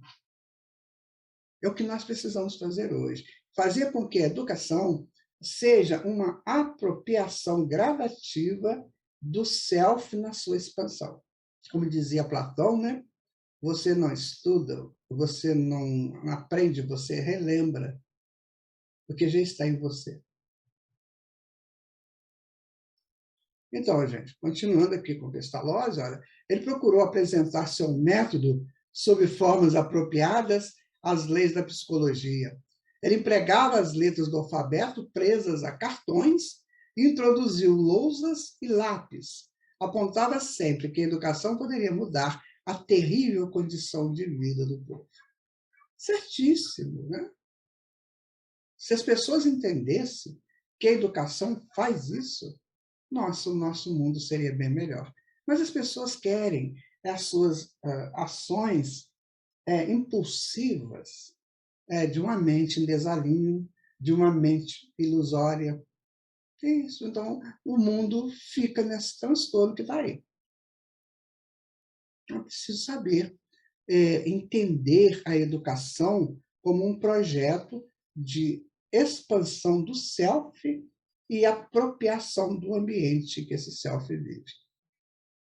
É o que nós precisamos fazer hoje. Fazer com que a educação seja uma apropriação gradativa do self na sua expansão. Como dizia Platão, né? Você não estuda, você não aprende, você relembra, porque já está em você. Então, gente, continuando aqui com Pestalozzi, olha, ele procurou apresentar seu método sob formas apropriadas às leis da psicologia. Ele empregava as letras do alfabeto presas a cartões e introduziu lousas e lápis. Apontava sempre que a educação poderia mudar a terrível condição de vida do povo. Certíssimo, né? Se as pessoas entendessem que a educação faz isso, o nosso mundo seria bem melhor. Mas as pessoas querem as suas ações impulsivas de uma mente em desalinho, de uma mente ilusória. Isso, então, o mundo fica nesse transtorno que está aí. Eu preciso saber entender a educação como um projeto de expansão do self e apropriação do ambiente que esse self vive.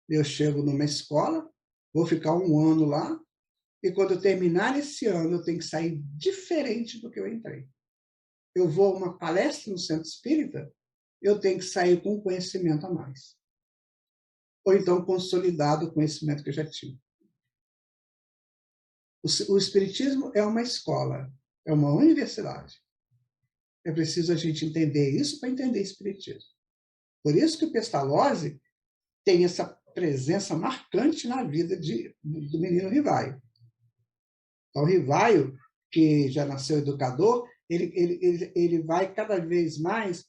Eu chego numa escola, vou ficar um ano lá, e quando eu terminar esse ano, eu tenho que sair diferente do que eu entrei. Eu vou a uma palestra no centro espírita, eu tenho que sair com conhecimento a mais. Ou então consolidado o conhecimento que eu já tinha. O espiritismo é uma escola, é uma universidade. É preciso a gente entender isso para entender espiritismo. Por isso que o Pestalozzi tem essa presença marcante na vida do menino Rivaio. Então, o Rivaio, que já nasceu educador, ele vai cada vez mais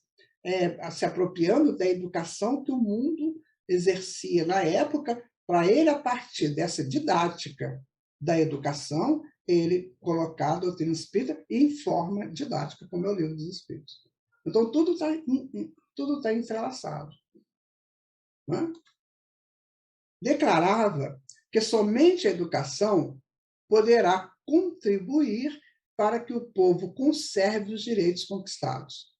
se apropriando da educação que o mundo exercia na época, para ele, a partir dessa didática da educação, ele colocar a doutrina espírita em forma didática, como é o Livro dos Espíritos. Então, tudo está entrelaçado. Né? Declarava que somente a educação poderá contribuir para que o povo conserve os direitos conquistados.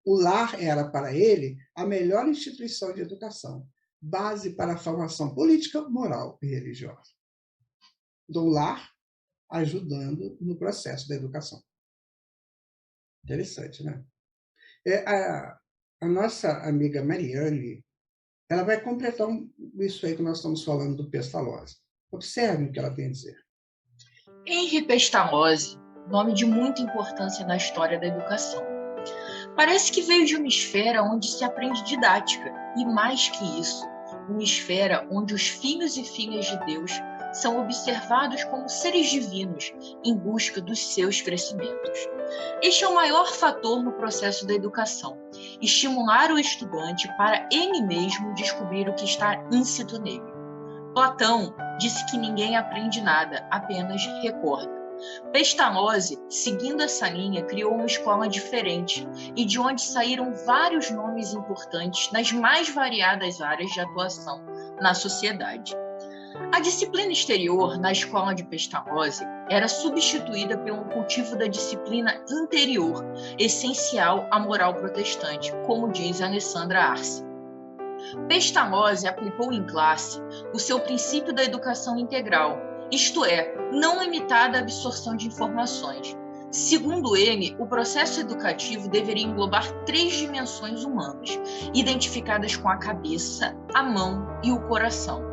O lar era, para ele, a melhor instituição de educação, base para a formação política, moral e religiosa. Então, o lar ajudando no processo da educação. Interessante, né? A nossa amiga Mariane, ela vai completar isso aí que nós estamos falando do Pestalozzi. Observe o que ela tem a dizer. Henri Pestalozzi, nome de muita importância na história da educação. Parece que veio de uma esfera onde se aprende didática, e mais que isso, uma esfera onde os filhos e filhas de Deus são observados como seres divinos em busca dos seus crescimentos. Este é o maior fator no processo da educação, estimular o estudante para ele mesmo descobrir o que está íncito nele. Platão disse que ninguém aprende nada, apenas recorda. Pestalozzi, seguindo essa linha, criou uma escola diferente e de onde saíram vários nomes importantes nas mais variadas áreas de atuação na sociedade. A disciplina exterior na escola de Pestalozzi era substituída pelo cultivo da disciplina interior, essencial à moral protestante, como diz Alessandra Arce. Pestalozzi aplicou em classe o seu princípio da educação integral, isto é, não limitada à absorção de informações. Segundo ele, o processo educativo deveria englobar 3 dimensões humanas, identificadas com a cabeça, a mão e o coração.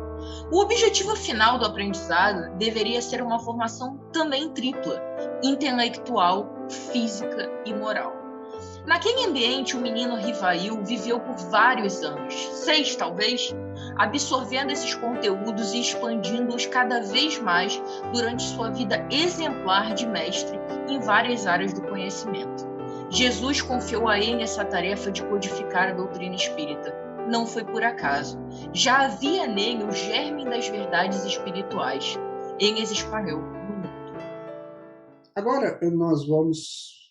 O objetivo final do aprendizado deveria ser uma formação também tripla, intelectual, física e moral. Naquele ambiente, o menino Rivail viveu por vários anos, 6 talvez, absorvendo esses conteúdos e expandindo-os cada vez mais durante sua vida exemplar de mestre em várias áreas do conhecimento. Jesus confiou a ele essa tarefa de codificar a doutrina espírita. Não foi por acaso. Já havia nele o germe das verdades espirituais. Ele as espalhou no mundo. Agora, nós vamos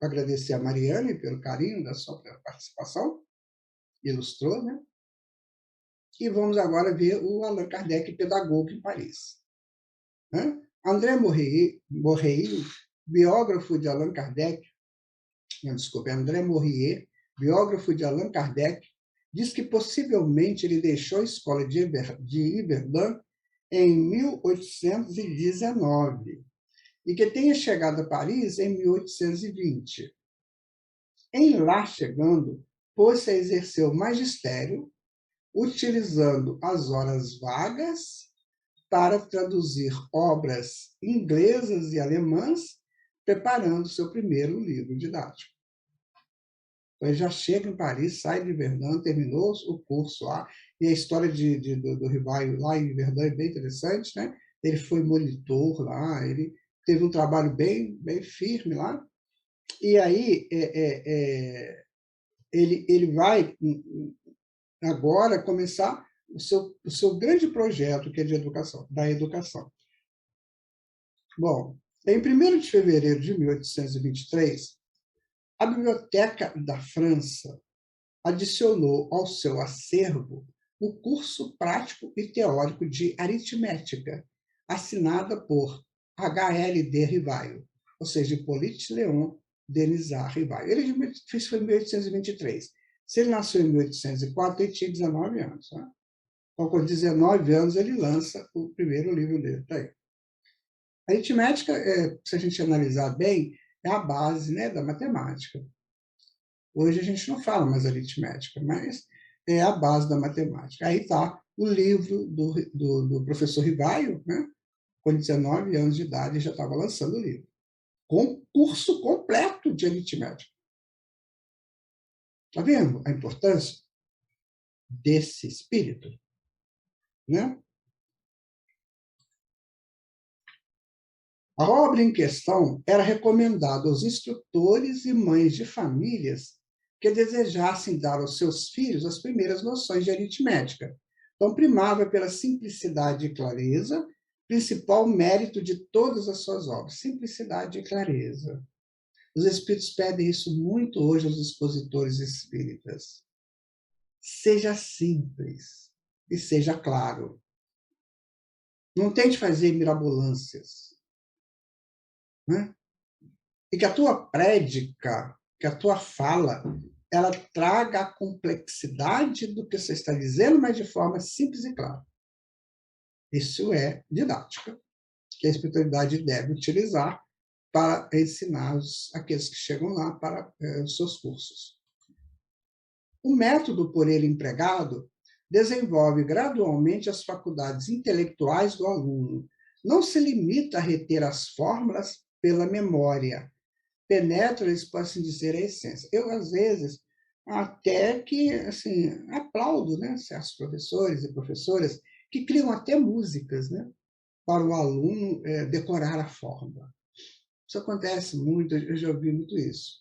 agradecer a Mariane pelo carinho da sua participação, ilustrou, né? E vamos agora ver o Allan Kardec, pedagogo em Paris. Né? André Morrier, biógrafo de Allan Kardec, André Morrier, biógrafo de Allan Kardec, diz que possivelmente ele deixou a escola de Yverdun em 1819 e que tenha chegado a Paris em 1820. Em lá chegando, pôs-se a exercer o magistério, utilizando as horas vagas para traduzir obras inglesas e alemãs, preparando seu primeiro livro didático. Então, ele já chega em Paris, sai de Verdun, terminou o curso lá, e a história do Rivaio lá em Verdun é bem interessante, né? Ele foi monitor lá, ele teve um trabalho bem firme lá, e aí ele vai agora começar o seu grande projeto, que é da educação. Bom, em 1º de fevereiro de 1823, a Biblioteca da França adicionou ao seu acervo o curso prático e teórico de aritmética, assinada por H.L.D. Rivaio, ou seja, Hippolyte Léon Denisard Rivaio. Ele foi em 1823. Se ele nasceu em 1804, ele tinha 19 anos. Né? Então, com 19 anos, ele lança o primeiro livro dele. Tá aí. A aritmética, se a gente analisar bem, é a base, né, da matemática. Hoje a gente não fala mais aritmética, mas é a base da matemática. Aí está o livro do professor Rivaio, né? Com 19 anos de idade, já estava lançando o livro, com curso completo de aritmética. Está vendo a importância desse espírito? Né? A obra em questão era recomendada aos instrutores e mães de famílias que desejassem dar aos seus filhos as primeiras noções de aritmética. Então, primava pela simplicidade e clareza, principal mérito de todas as suas obras, simplicidade e clareza. Os espíritos pedem isso muito hoje aos expositores espíritas. Seja simples e seja claro. Não tente fazer mirabolâncias. Né? E que a tua prédica, que a tua fala, ela traga a complexidade do que você está dizendo, mas de forma simples e clara. Isso é didática, que a espiritualidade deve utilizar para ensinar aqueles que chegam lá para os seus cursos. O método por ele empregado desenvolve gradualmente as faculdades intelectuais do aluno. Não se limita a reter as fórmulas pela memória. Penetra-lhes, por assim dizer, a essência. Eu, às vezes, até que assim, aplaudo, né, certos professores e professoras que criam até músicas, né, para o aluno decorar a fórmula. Isso acontece muito, eu já ouvi muito isso.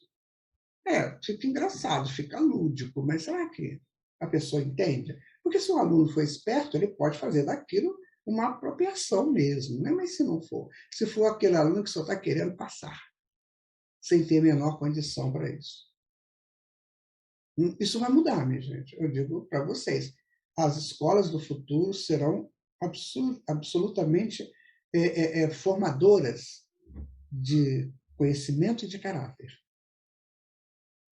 Fica engraçado, fica lúdico, mas será que a pessoa entende? Porque se o aluno for esperto, ele pode fazer daquilo uma apropriação mesmo, né? Mas se não for, se for aquele aluno que só está querendo passar, sem ter a menor condição para isso. Isso vai mudar, minha gente. Eu digo para vocês, as escolas do futuro serão absolutamente formadoras de conhecimento e de caráter.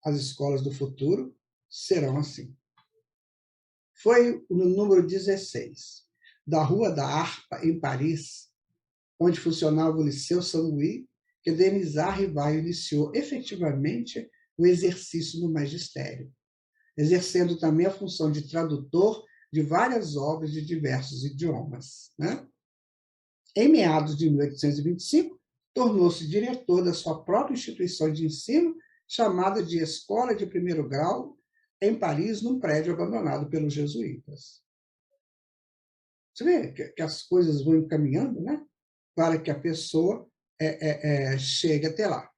As escolas do futuro serão assim. Foi no número 16, da Rua da Harpa, em Paris, onde funcionava o Liceu Saint-Louis, que Denisard Rivaio iniciou efetivamente o exercício no magistério, exercendo também a função de tradutor de várias obras de diversos idiomas. Né? Em meados de 1825, tornou-se diretor da sua própria instituição de ensino, chamada de Escola de Primeiro Grau, em Paris, num prédio abandonado pelos jesuítas. Você vê que as coisas vão encaminhando, né? Para que a pessoa chegue até lá.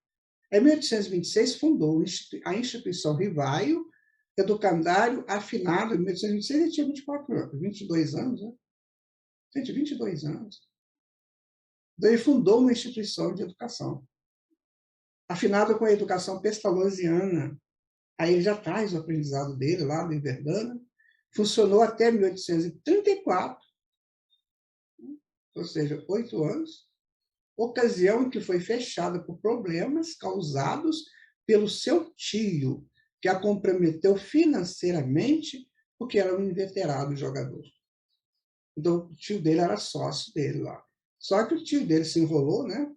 Em 1826, fundou a instituição Rivaio, educandário afinado. Em 1826, ele tinha 22 anos, né? Gente, 22 anos. Então, ele fundou uma instituição de educação, afinado com a educação pestalozziana. Aí ele já traz o aprendizado dele lá do Verdana. Funcionou até 1834, ou seja, 8 anos, ocasião em que foi fechada por problemas causados pelo seu tio, que a comprometeu financeiramente, porque era um inveterado jogador. Então, o tio dele era sócio dele lá. Só que o tio dele se enrolou, né,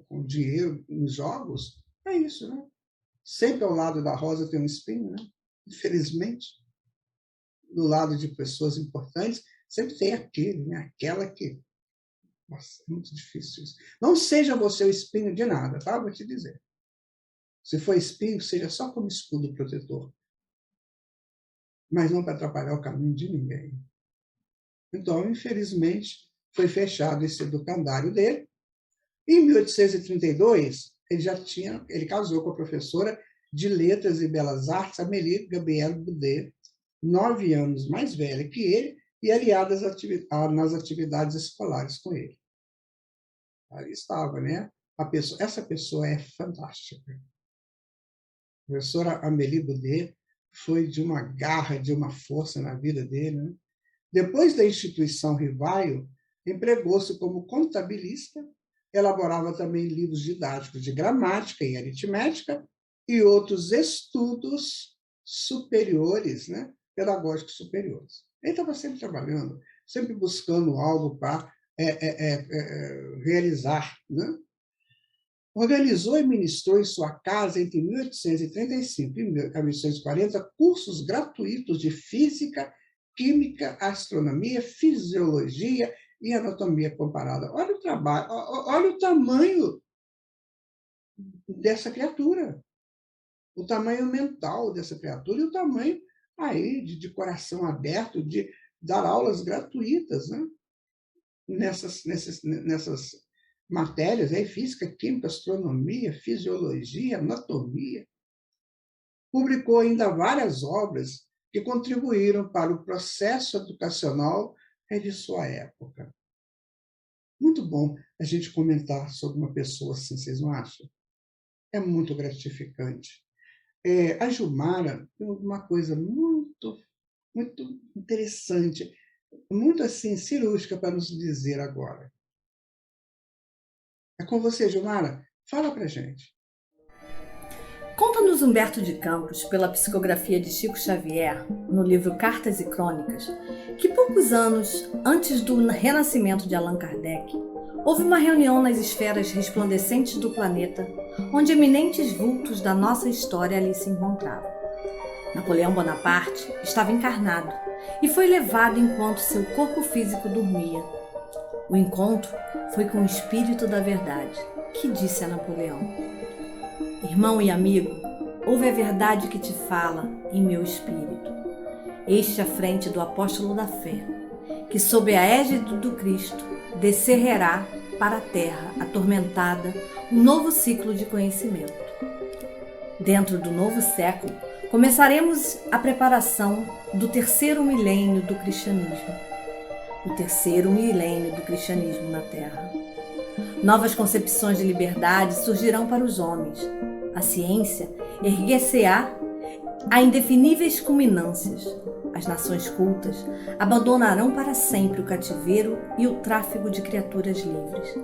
com dinheiro em jogos. É isso, né? Sempre ao lado da rosa tem um espinho, né? Infelizmente. Do lado de pessoas importantes, sempre tem aquele, né? Aquela que... Nossa, é muito difícil isso. Não seja você o espinho de nada, tá? Vou te dizer. Se for espinho, seja só como escudo protetor. Mas não para atrapalhar o caminho de ninguém. Então, infelizmente, foi fechado esse educandário dele. Em 1832, ele casou com a professora de Letras e Belas Artes, Amélie Gabrielle Boudet, 9 anos mais velha que ele, e aliada nas atividades escolares com ele. Ali estava, né? Essa pessoa é fantástica. A professora Amélie Boudet foi de uma garra, de uma força na vida dele, né? Depois da instituição Rivaio, empregou-se como contabilista, elaborava também livros didáticos de gramática e aritmética e outros estudos superiores, né? Pedagógicos superiores. Ele estava sempre trabalhando, sempre buscando algo para realizar, né? Organizou e ministrou em sua casa, entre 1835 e 1840, cursos gratuitos de física, química, astronomia, fisiologia e anatomia comparada. Olha o trabalho, olha o tamanho dessa criatura, o tamanho mental dessa criatura e o tamanho aí de coração aberto, de dar aulas gratuitas, né? Nessas matérias, física, química, astronomia, fisiologia, anatomia. Publicou ainda várias obras que contribuíram para o processo educacional de sua época. Muito bom a gente comentar sobre uma pessoa assim, vocês não acham? É muito gratificante. A Gilmara tem uma coisa muito, muito interessante, muito assim, cirúrgica para nos dizer agora. É com você, Gilmara. Fala para a gente. Conta-nos Humberto de Campos, pela psicografia de Chico Xavier, no livro Cartas e Crônicas, que poucos anos antes do renascimento de Allan Kardec, houve uma reunião nas esferas resplandecentes do planeta, onde eminentes vultos da nossa história ali se encontravam. Napoleão Bonaparte estava encarnado e foi levado enquanto seu corpo físico dormia. O encontro foi com o Espírito da Verdade, que disse a Napoleão: irmão e amigo, ouve a verdade que te fala em meu espírito. Este à frente do apóstolo da fé, que sob a égide do Cristo descerrará para a terra atormentada um novo ciclo de conhecimento. Dentro do novo século, começaremos a preparação do terceiro milênio do cristianismo. O terceiro milênio do cristianismo na Terra. Novas concepções de liberdade surgirão para os homens. A ciência erguer-se-á a indefiníveis culminâncias. As nações cultas abandonarão para sempre o cativeiro e o tráfigo de criaturas livres.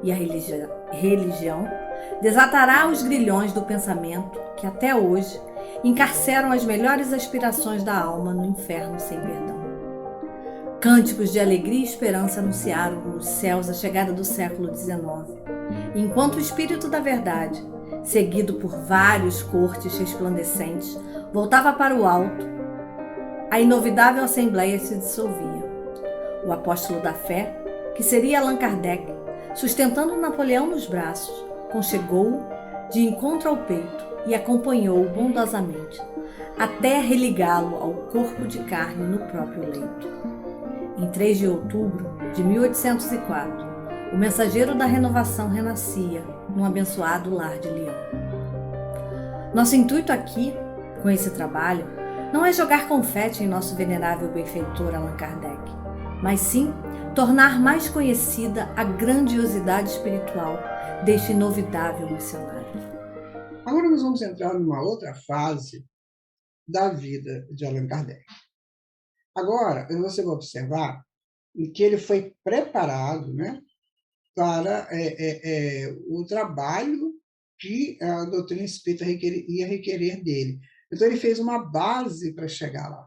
E a religião desatará os grilhões do pensamento que até hoje encarceram as melhores aspirações da alma no inferno sem perdão. Cânticos de alegria e esperança anunciaram nos céus a chegada do século XIX. Enquanto o Espírito da Verdade, seguido por vários cortes resplandecentes, voltava para o alto, a inovidável Assembleia se dissolvia. O apóstolo da fé, que seria Allan Kardec, sustentando Napoleão nos braços, conchegou-o de encontro ao peito e acompanhou-o bondosamente, até religá-lo ao corpo de carne no próprio leito. Em 3 de outubro de 1804, o mensageiro da renovação renascia num abençoado lar de Lyon. Nosso intuito aqui, com esse trabalho, não é jogar confete em nosso venerável benfeitor Allan Kardec, mas sim tornar mais conhecida a grandiosidade espiritual deste inovidável missionário. Agora nós vamos entrar numa outra fase da vida de Allan Kardec. Agora, você vai observar que ele foi preparado, né, para o trabalho que a doutrina espírita ia requerer dele. Então, ele fez uma base para chegar lá.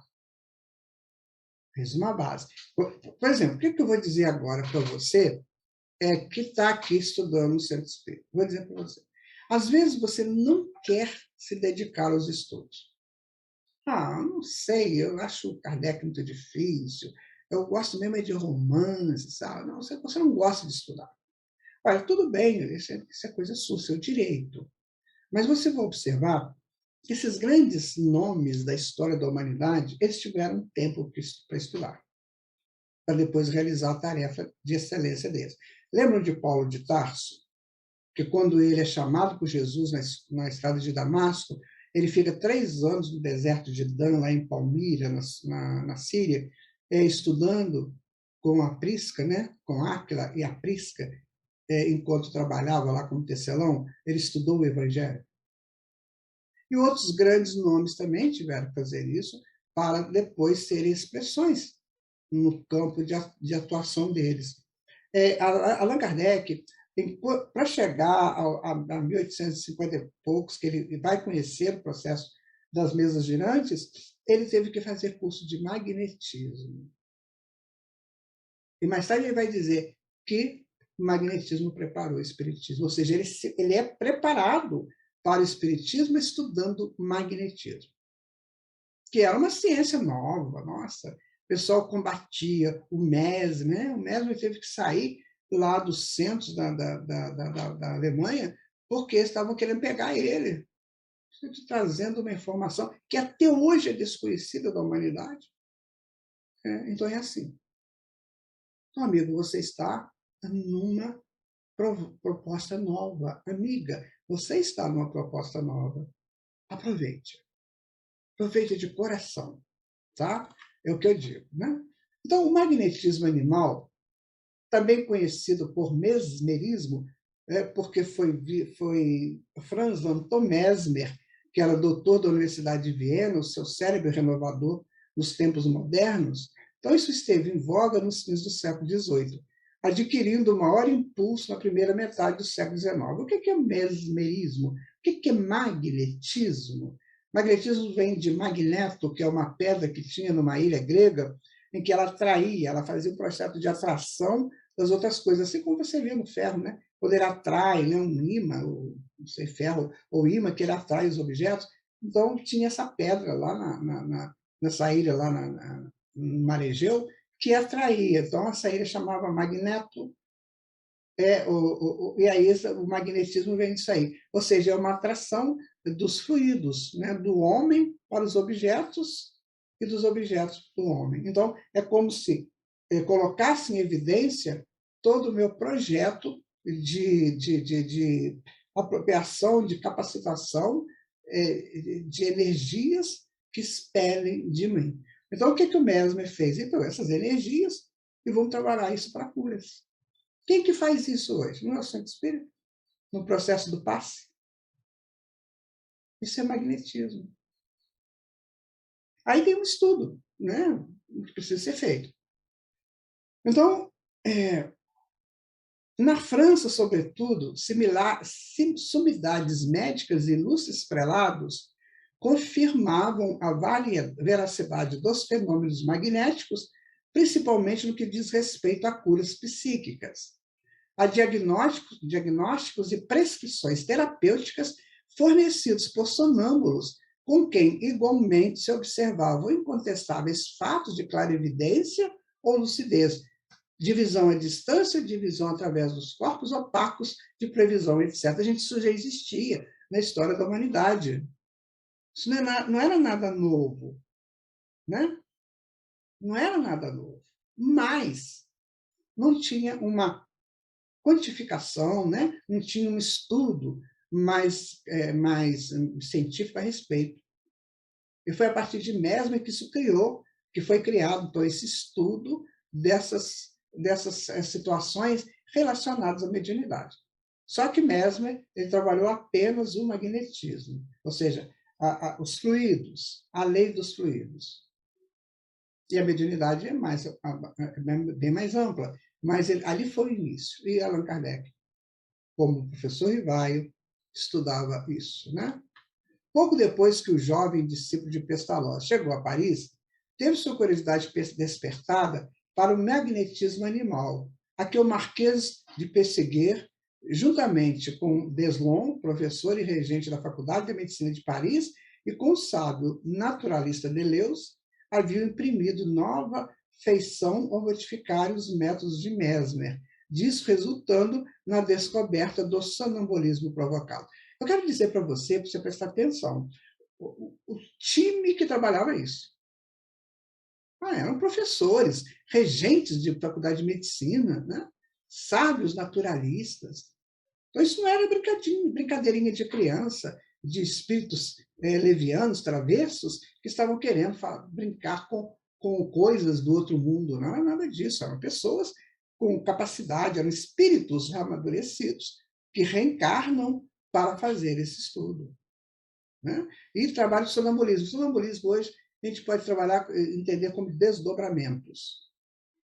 Fez uma base. Por exemplo, o que eu vou dizer agora para você que está aqui estudando no Centro Espírita? Vou dizer para você. Às vezes, você não quer se dedicar aos estudos. Não sei, eu acho o Kardec muito difícil, eu gosto mesmo de romance, sabe? Não, você não gosta de estudar. Olha, tudo bem, isso é coisa sua, seu direito. Mas você vai observar que esses grandes nomes da história da humanidade, eles tiveram tempo para estudar, para depois realizar a tarefa de excelência deles. Lembram de Paulo de Tarso? Que quando ele é chamado por Jesus na estrada de Damasco, ele fica 3 anos no deserto de Dan, lá em Palmira, na Síria, estudando com a Prisca, né? Com Áquila e a Prisca, enquanto trabalhava lá como tecelão, ele estudou o Evangelho. E outros grandes nomes também tiveram que fazer isso para depois serem expressões no campo de atuação deles. Allan Kardec, para chegar a 1850 e poucos, que ele vai conhecer o processo das mesas girantes, ele teve que fazer curso de magnetismo. E mais tarde ele vai dizer que o magnetismo preparou o espiritismo, ou seja, ele é preparado para o espiritismo estudando magnetismo, que era uma ciência nova, nossa, o pessoal combatia o Mesmer, né? O Mesmer teve que sair lá dos centros da Alemanha, porque estavam querendo pegar ele, trazendo uma informação que até hoje é desconhecida da humanidade. Então é assim. Então, amigo, você está numa proposta nova. Amiga, você está numa proposta nova. Aproveite. Aproveite de coração. Tá? É o que eu digo. Né? Então, o magnetismo animal, também conhecido por mesmerismo, porque foi Franz Anton Mesmer, que era doutor da Universidade de Viena, o seu cérebro renovador nos tempos modernos. Então, isso esteve em voga nos fins do século XVIII, adquirindo maior impulso na primeira metade do século XIX. O que é mesmerismo? O que é magnetismo? Magnetismo vem de magneto, que é uma pedra que tinha numa ilha grega, em que ela atraía, ela fazia um processo de atração das outras coisas, assim como você vê no ferro, né? Quando ele atrai, né, um ímã, ou, não sei, ferro ou ímã, que ele atrai os objetos. Então, tinha essa pedra lá nessa ilha, lá no Mar Egeu, que atraía. Então, essa ilha chamava magneto, e aí o magnetismo vem disso aí. Ou seja, é uma atração dos fluidos, né, do homem para os objetos e dos objetos do homem. Então, é como se colocasse em evidência todo o meu projeto de apropriação, de capacitação, de energias que expelem de mim. Então, o que o Mesmer fez? Então, essas energias, e vamos trabalhar isso para curas. Quem que faz isso hoje? Não é o Centro Espírita? No processo do passe? Isso é magnetismo. Aí tem um estudo, né, que precisa ser feito. Então, na França, sobretudo, sumidades médicas e ilustres prelados confirmavam a veracidade dos fenômenos magnéticos, principalmente no que diz respeito a curas psíquicas, a diagnósticos e prescrições terapêuticas fornecidos por sonâmbulos, com quem igualmente se observavam incontestáveis fatos de clarividência ou lucidez, divisão à distância, divisão através dos corpos opacos de previsão, etc. Isso já existia. na história da humanidade. Isso não era nada novo, né? Não era nada novo, mas não tinha uma quantificação, né? Não tinha um estudo mais científico a respeito. E foi a partir de Mesmer que isso criou, que foi criado então, esse estudo dessas situações relacionadas à mediunidade. Só que Mesmer ele trabalhou apenas o magnetismo, ou seja, os fluidos, a lei dos fluidos. E a mediunidade é bem mais ampla, mas ali foi o início. E Allan Kardec, como professor Rivaio, estudava isso, né? Pouco depois que o jovem discípulo de Pestalozzi chegou a Paris, teve sua curiosidade despertada para o magnetismo animal, a que o Marquês de Peysegur, juntamente com Deslon, professor e regente da Faculdade de Medicina de Paris, e com o sábio naturalista Deleuze, haviam imprimido nova feição ao modificar os métodos de Mesmer, disso resultando na descoberta do sonambulismo provocado. Eu quero dizer para você prestar atenção, o time que trabalhava isso. Eram professores, regentes de faculdade de medicina, né? Sábios naturalistas. Então, isso não era brincadeirinha de criança, de espíritos levianos, travessos, que estavam querendo brincar com coisas do outro mundo. Não era nada disso, eram pessoas com capacidade, eram espíritos amadurecidos, que reencarnam para fazer esse estudo. Né? E trabalho de sonambulismo. O sonambulismo hoje a gente pode entender como desdobramentos.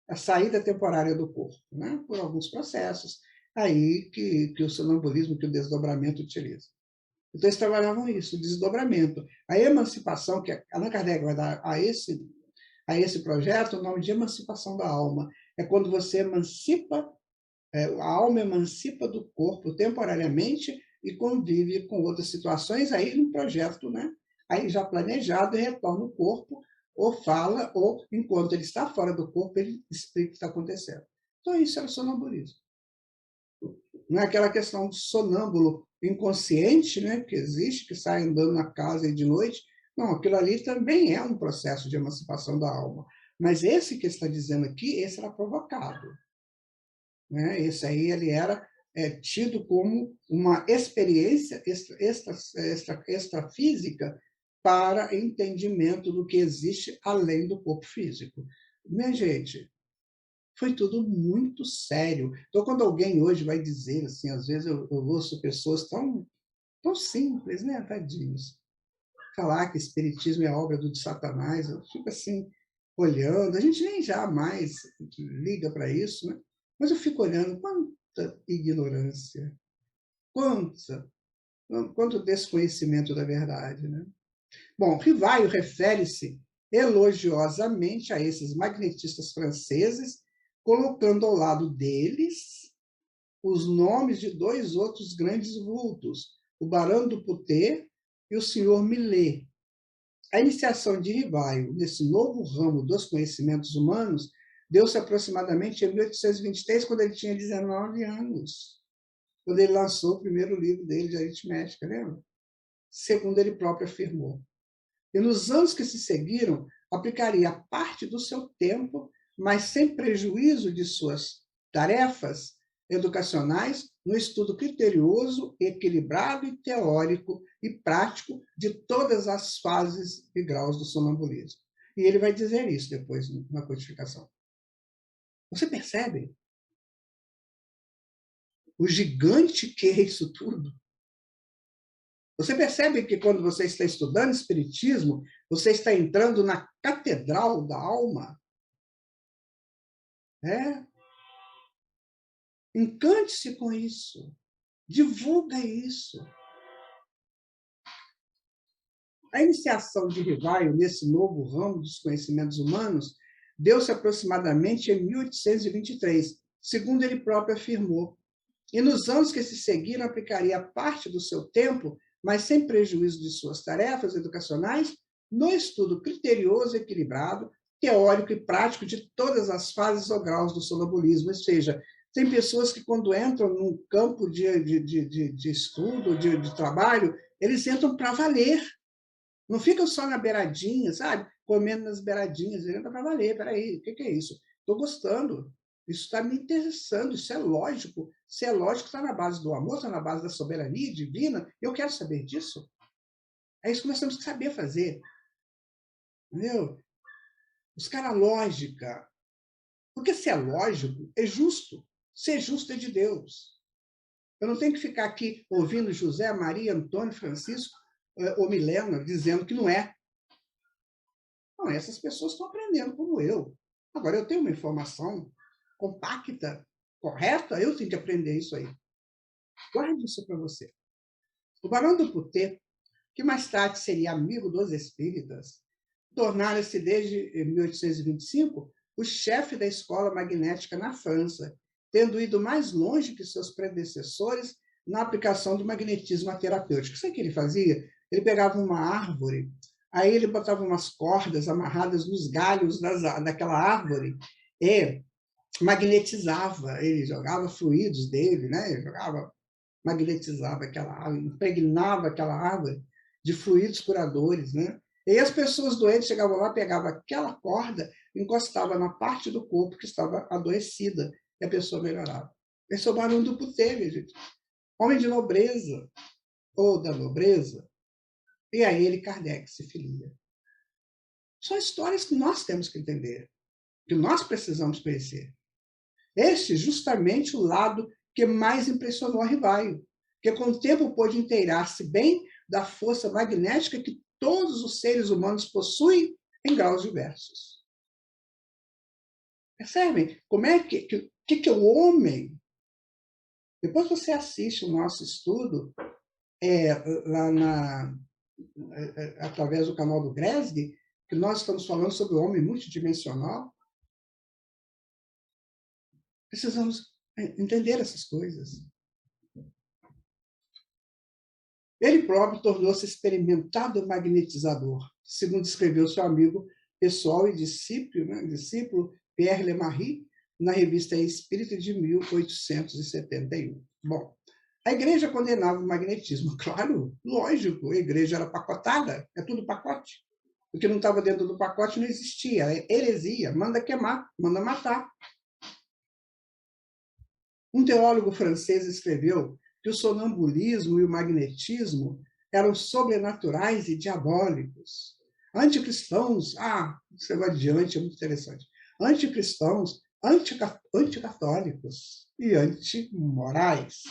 A saída temporária do corpo, né? Por alguns processos aí que o sonambulismo, que o desdobramento utiliza. Então, eles trabalhavam isso, o desdobramento. A emancipação, que Allan Kardec vai dar a esse projeto, o nome de emancipação da alma. É quando você emancipa, a alma emancipa do corpo temporariamente e convive com outras situações, aí no projeto, né? Aí já planejado, retorna o corpo, ou fala, ou enquanto ele está fora do corpo, ele explica o que está acontecendo. Então, isso era sonambulismo. Não é aquela questão do sonâmbulo inconsciente, né, que existe, que sai andando na casa de noite. Não, aquilo ali também é um processo de emancipação da alma. Mas esse que está dizendo aqui, esse era provocado. Né? Esse aí ele era tido como uma experiência extrafísica para entendimento do que existe além do corpo físico. Minha gente, foi tudo muito sério. Então, quando alguém hoje vai dizer, assim, às vezes eu ouço pessoas tão simples, né, tadinhos, falar que espiritismo é obra do Satanás, eu fico assim, olhando, a gente nem jamais liga para isso, né? Mas eu fico olhando, quanta ignorância, quanto desconhecimento da verdade, né? Bom, Rivaio refere-se elogiosamente a esses magnetistas franceses, colocando ao lado deles os nomes de dois outros grandes vultos, o Barão do Putet e o Sr. Millet. A iniciação de Rivaio nesse novo ramo dos conhecimentos humanos deu-se aproximadamente em 1823, quando ele tinha 19 anos, quando ele lançou o primeiro livro dele de aritmética, lembra? Segundo ele próprio afirmou. E nos anos que se seguiram, aplicaria parte do seu tempo, mas sem prejuízo de suas tarefas educacionais, no estudo criterioso, equilibrado e teórico e prático de todas as fases e graus do sonambulismo. E ele vai dizer isso depois na codificação. Você percebe o gigante que é isso tudo? Você percebe que quando você está estudando espiritismo, você está entrando na catedral da alma? Encante-se com isso. Divulga isso. A iniciação de Rivaio nesse novo ramo dos conhecimentos humanos deu-se aproximadamente em 1823, segundo ele próprio afirmou. E nos anos que se seguiram, aplicaria parte do seu tempo, mas sem prejuízo de suas tarefas educacionais, no estudo criterioso, equilibrado, teórico e prático de todas as fases ou graus do sonambulismo, ou seja, Tem pessoas que, quando entram num campo de estudo, de trabalho, eles entram para valer. Não ficam só na beiradinha, sabe? Comendo nas beiradinhas, eles entram para valer. Peraí, o que é isso? Estou gostando. Isso está me interessando, isso é lógico. Se é lógico, está na base do amor, está na base da soberania divina. Eu quero saber disso. É isso que nós temos que saber fazer. Entendeu? Buscar a lógica. Porque se é lógico, é justo. Ser justo é de Deus. Eu não tenho que ficar aqui ouvindo José, Maria, Antônio, Francisco ou Milena dizendo que não é. Não, essas pessoas estão aprendendo como eu. Agora, eu tenho uma informação compacta, correta, eu tenho que aprender isso aí. Guarde isso para você. O Barão do Putê, que mais tarde seria amigo dos espíritas, tornara-se desde 1825 o chefe da escola magnética na França, tendo ido mais longe que seus predecessores na aplicação do magnetismo terapêutico. Sabe o que ele fazia? Ele pegava uma árvore, aí ele botava umas cordas amarradas nos galhos daquela árvore e magnetizava, ele jogava fluidos dele, né? Ele magnetizava aquela árvore, impregnava aquela árvore de fluidos curadores, né? E as pessoas doentes chegavam lá, pegavam aquela corda, encostava na parte do corpo que estava adoecida, e a pessoa melhorava. Esse é o Barão do Putê, minha gente. Homem de nobreza, ou da nobreza, e a ele Kardec se filia. São histórias que nós temos que entender, que nós precisamos conhecer. Este é justamente o lado que mais impressionou a Rivaio, que com o tempo pôde inteirar-se bem da força magnética que todos os seres humanos possuem em graus diversos. Percebem? Como é que o homem... Depois você assiste o nosso estudo através do canal do Gresg, que nós estamos falando sobre o homem multidimensional. Precisamos entender essas coisas. Ele próprio tornou-se experimentado magnetizador, segundo escreveu seu amigo pessoal e discípulo Pierre Lemarie, na revista Espírita de 1871. Bom, a igreja condenava o magnetismo. Claro, lógico, a igreja era pacotada, é tudo pacote. O que não estava dentro do pacote não existia, é heresia, manda queimar, manda matar. Um teólogo francês escreveu que o sonambulismo e o magnetismo eram sobrenaturais e diabólicos. Anticristãos, isso vai adiante, é muito interessante. Anticristãos, anticatólicos e antimorais.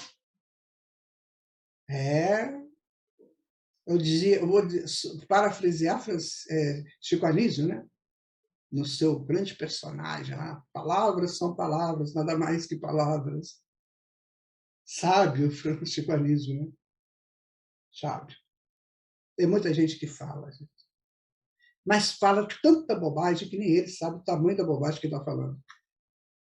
Eu vou parafrasear Chico Anísio, né? No seu grande personagem, palavras são palavras, nada mais que palavras. Sábio, Chico Anísio, né? Sábio. Tem muita gente que fala, gente. Mas fala tanta bobagem que nem ele sabe o tamanho da bobagem que está falando.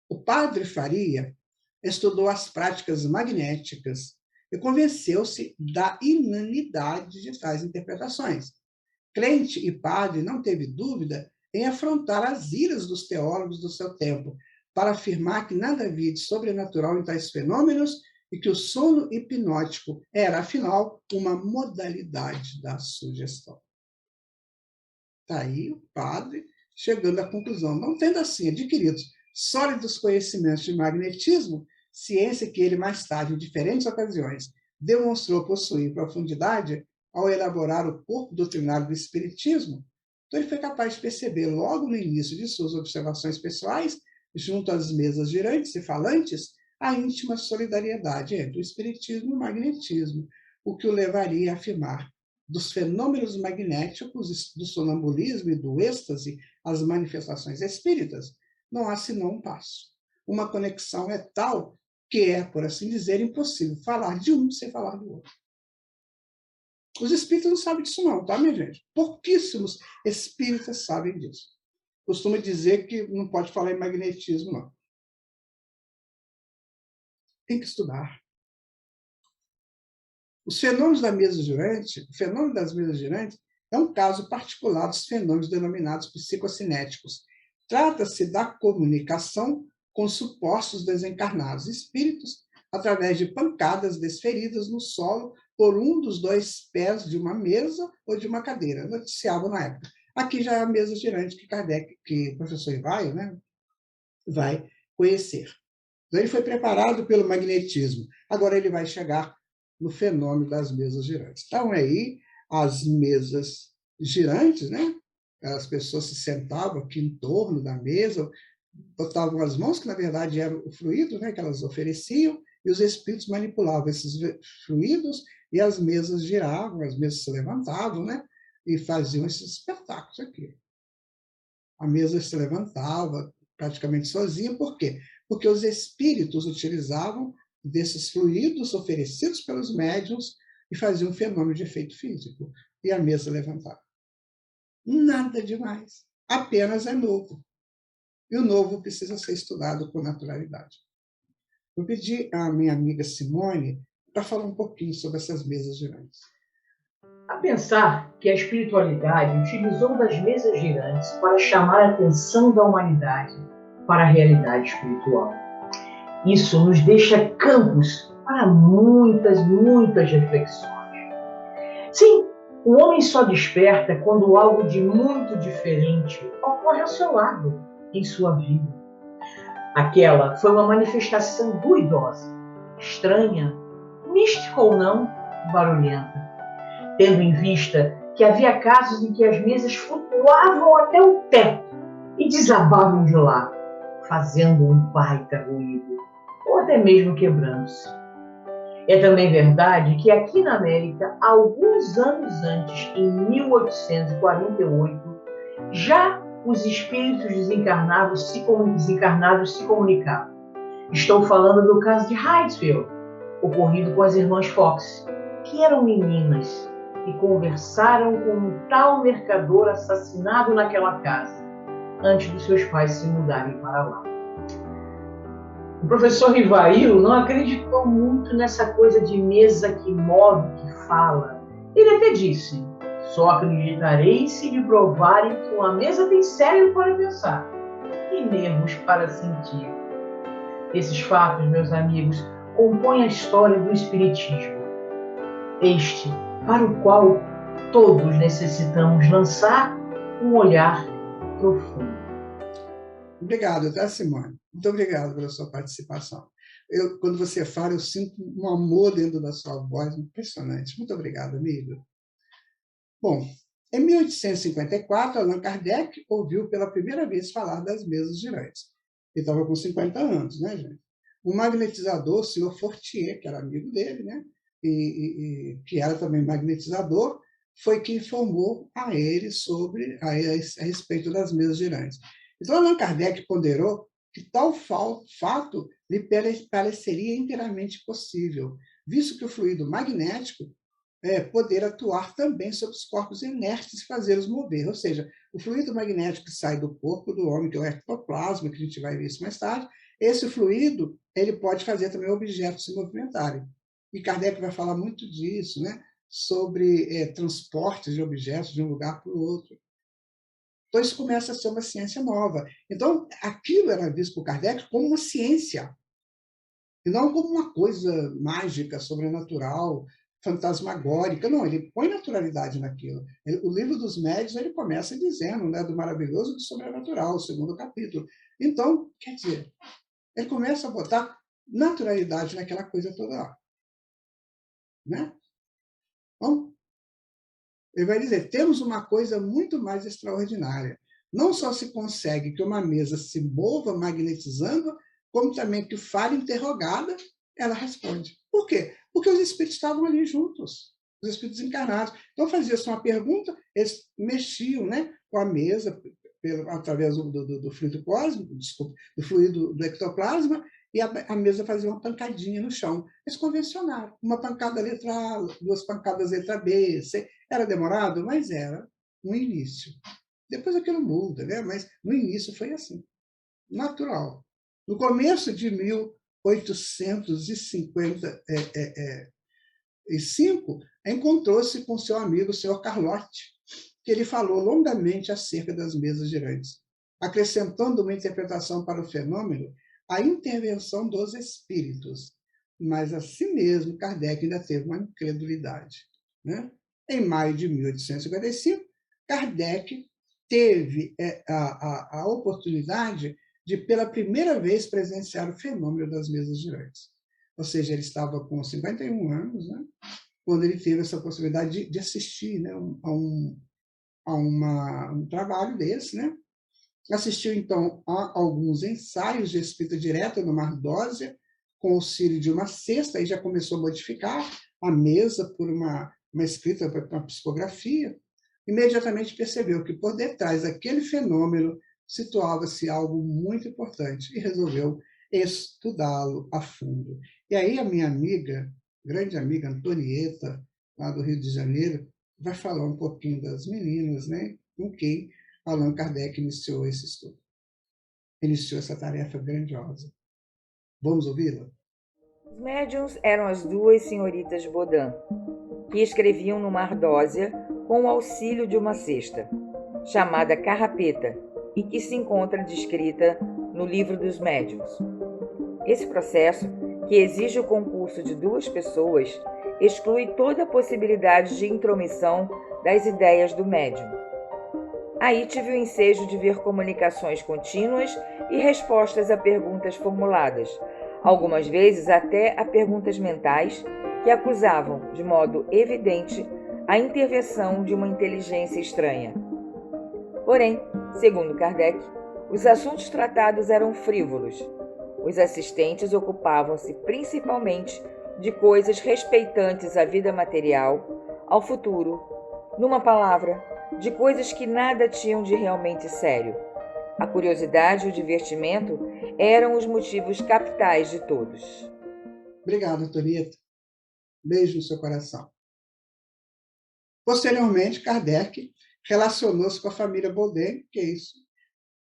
O padre Faria estudou as práticas magnéticas e convenceu-se da inanidade de tais interpretações. Crente e padre não teve dúvida em afrontar as iras dos teólogos do seu tempo, para afirmar que nada havia de sobrenatural em tais fenômenos e que o sono hipnótico era, afinal, uma modalidade da sugestão. Está aí o padre chegando à conclusão, não tendo assim adquirido sólidos conhecimentos de magnetismo, ciência que ele mais tarde, em diferentes ocasiões, demonstrou possuir profundidade ao elaborar o corpo doutrinário do Espiritismo. Então ele foi capaz de perceber logo no início de suas observações pessoais, junto às mesas girantes e falantes, a íntima solidariedade entre o Espiritismo e o magnetismo, o que o levaria a afirmar dos fenômenos magnéticos, do sonambulismo e do êxtase, as manifestações espíritas, não há senão um passo. Uma conexão é tal que é, por assim dizer, impossível falar de um sem falar do outro. Os espíritas não sabem disso não, tá, minha gente? Pouquíssimos espíritas sabem disso. Costumo dizer que não pode falar em magnetismo, não. Tem que estudar. Os fenômenos da mesa girante, o fenômeno das mesas girantes é um caso particular dos fenômenos denominados psicocinéticos. Trata-se da comunicação com supostos desencarnados espíritos através de pancadas desferidas no solo por um dos dois pés de uma mesa ou de uma cadeira. Noticiavam na época. Aqui já é a mesa girante que o professor Ivaio, né, vai conhecer. Então, ele foi preparado pelo magnetismo. Agora ele vai chegar no fenômeno das mesas girantes. Então, aí, as mesas girantes, né? As pessoas se sentavam aqui em torno da mesa, botavam as mãos, que na verdade era o fluido, né, que elas ofereciam, e os espíritos manipulavam esses fluidos, e as mesas giravam, as mesas se levantavam, né, e faziam esses espetáculos aqui. A mesa se levantava praticamente sozinha, por quê? Porque os espíritos utilizavam desses fluidos oferecidos pelos médiuns e faziam um fenômeno de efeito físico, e a mesa levantava. Nada demais, apenas é novo. E o novo precisa ser estudado com naturalidade. Eu pedi à minha amiga Simone para falar um pouquinho sobre essas mesas girantes. A pensar que a espiritualidade utilizou das mesas girantes para chamar a atenção da humanidade para a realidade espiritual. Isso nos deixa campos para muitas reflexões. Sim, o homem só desperta quando algo de muito diferente ocorre ao seu lado, em sua vida. Aquela foi uma manifestação ruidosa, estranha, mística ou não, barulhenta, tendo em vista que havia casos em que as mesas flutuavam até o teto e desabavam de lá, fazendo um baita ruído, ou até mesmo quebrando-se. É também verdade que aqui na América, alguns anos antes, em 1848, já os espíritos desencarnados se comunicavam. Estou falando do caso de Hydesville, ocorrido com as irmãs Fox, que eram meninas e conversaram com um tal mercador assassinado naquela casa, antes dos seus pais se mudarem para lá. O professor Ivaio não acreditou muito nessa coisa de mesa que move, que fala. Ele até disse: só acreditarei se lhe provarem que uma mesa tem cérebro para pensar e nervos para sentir. Esses fatos, meus amigos, compõem a história do Espiritismo. Este, para o qual todos necessitamos lançar um olhar profundo. Obrigado, tá, Simone? Muito obrigado pela sua participação. Quando você fala, eu sinto um amor dentro da sua voz, impressionante. Muito obrigado, amigo. Bom, em 1854, Allan Kardec ouviu pela primeira vez falar das mesas girantes. Ele estava com 50 anos, né, gente? O magnetizador, o senhor Fortier, que era amigo dele, né, e que era também magnetizador, foi quem informou a ele a respeito das mesas girantes. Então, Allan Kardec ponderou que tal fato lhe pareceria inteiramente possível, visto que o fluido magnético poder atuar também sobre os corpos inertes e fazê-los mover. Ou seja, o fluido magnético que sai do corpo do homem, que é o ectoplasma, que a gente vai ver isso mais tarde, esse fluido ele pode fazer também objetos se movimentarem. E Kardec vai falar muito disso, né? Sobre transportes de objetos de um lugar para o outro. Então, isso começa a ser uma ciência nova. Então, aquilo era visto por Kardec como uma ciência, e não como uma coisa mágica, sobrenatural, fantasmagórica. Não, ele põe naturalidade naquilo. O livro dos médiuns ele começa dizendo, né, do maravilhoso e do sobrenatural, o segundo capítulo. Então, quer dizer, ele começa a botar naturalidade naquela coisa toda lá. Né? Bom, ele vai dizer, temos uma coisa muito mais extraordinária. Não só se consegue que uma mesa se mova magnetizando, como também que fale interrogada, ela responde. Por quê? Porque os espíritos estavam ali juntos, os espíritos encarnados. Então, fazia-se uma pergunta, eles mexiam, né, com a mesa, através do fluido cósmico, desculpa, do fluido do ectoplasma, e a mesa fazia uma pancadinha no chão. Eles convencionaram. Uma pancada letra A, duas pancadas letra B, C. Era demorado, mas era um início. Depois aquilo muda, né? Mas no início foi assim, natural. No começo de 1855, encontrou-se com seu amigo, o senhor Carlotti, que ele falou longamente acerca das mesas girantes, acrescentando uma interpretação para o fenômeno a intervenção dos espíritos. Mas, assim mesmo, Kardec ainda teve uma incredulidade, né? Em maio de 1855, Kardec teve a oportunidade de, pela primeira vez, presenciar o fenômeno das mesas girantes. Ou seja, ele estava com 51 anos, né, quando ele teve essa possibilidade de assistir, né, a um trabalho desse. Né? Assistiu, então, a alguns ensaios de espírita direta numa ardósia, com o auxílio de uma cesta, aí já começou a modificar a mesa por uma escrita, uma psicografia. Imediatamente percebeu que por detrás daquele fenômeno situava-se algo muito importante e resolveu estudá-lo a fundo. E aí a minha amiga, grande amiga Antonieta, lá do Rio de Janeiro, vai falar um pouquinho das meninas, né, com quem Allan Kardec iniciou esse estudo. Iniciou essa tarefa grandiosa. Vamos ouvi-la? Os médiuns eram as duas senhoritas Baudin, que escreviam numa ardósia com o auxílio de uma cesta, chamada carrapeta, e que se encontra descrita no Livro dos Médiuns. Esse processo, que exige o concurso de duas pessoas, exclui toda a possibilidade de intromissão das ideias do médium. Aí tive o ensejo de ver comunicações contínuas e respostas a perguntas formuladas, algumas vezes até a perguntas mentais que acusavam, de modo evidente, a intervenção de uma inteligência estranha. Porém, segundo Kardec, os assuntos tratados eram frívolos. Os assistentes ocupavam-se principalmente de coisas respeitantes à vida material, ao futuro, numa palavra, de coisas que nada tinham de realmente sério. A curiosidade e o divertimento eram os motivos capitais de todos. Obrigado, Antonieta. Beijo no seu coração. Posteriormente, Kardec relacionou-se com a família Baudin, que é isso,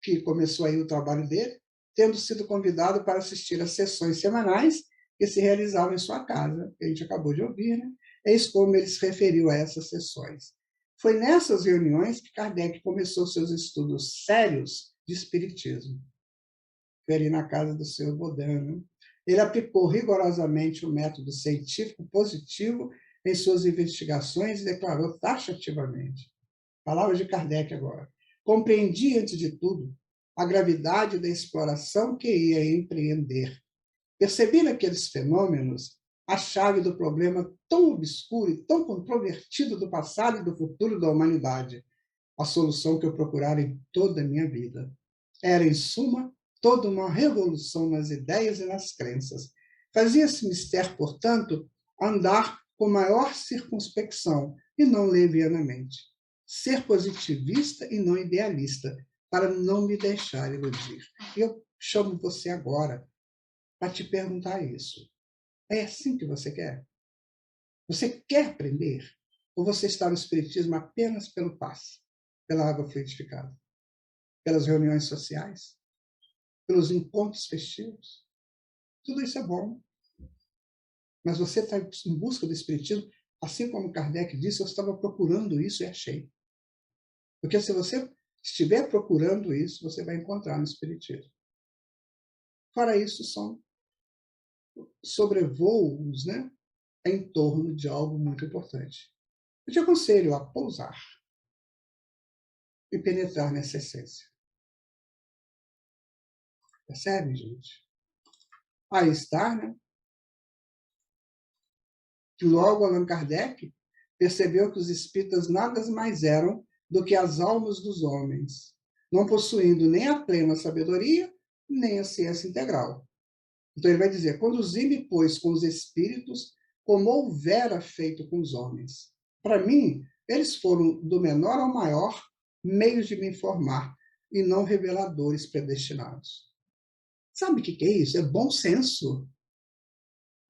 que começou aí o trabalho dele, tendo sido convidado para assistir às sessões semanais que se realizavam em sua casa, que a gente acabou de ouvir, né? Eis como ele se referiu a essas sessões. Foi nessas reuniões que Kardec começou seus estudos sérios de espiritismo. Foi ali na casa do senhor Baudin, né? Ele aplicou rigorosamente o método científico positivo em suas investigações e declarou taxativamente. Palavras de Kardec agora. Compreendi, antes de tudo, a gravidade da exploração que ia empreender. Percebi naqueles fenômenos a chave do problema tão obscuro e tão controvertido do passado e do futuro da humanidade, a solução que eu procurara em toda a minha vida. Era, em suma, toda uma revolução nas ideias e nas crenças. Fazia-se mister, portanto, andar com maior circunspecção e não levianamente. Ser positivista e não idealista, para não me deixar iludir. Eu chamo você agora para te perguntar isso. É assim que você quer? Você quer aprender? Ou você está no espiritismo apenas pelo passe, pela água fluidificada, pelas reuniões sociais, pelos encontros festivos? Tudo isso é bom. Mas você está em busca do espiritismo, assim como Kardec disse, eu estava procurando isso e achei. Porque se você estiver procurando isso, você vai encontrar no espiritismo. Fora isso, são sobrevoos, né, em torno de algo muito importante. Eu te aconselho a pousar e penetrar nessa essência. Percebe, gente? Aí está, né? Que logo Allan Kardec percebeu que os espíritas nada mais eram do que as almas dos homens, não possuindo nem a plena sabedoria, nem a ciência integral. Então ele vai dizer, conduzi-me, pois, com os espíritos, como houvera feito com os homens. Para mim, eles foram, do menor ao maior, meios de me informar, e não reveladores predestinados. Sabe o que é isso? É bom senso.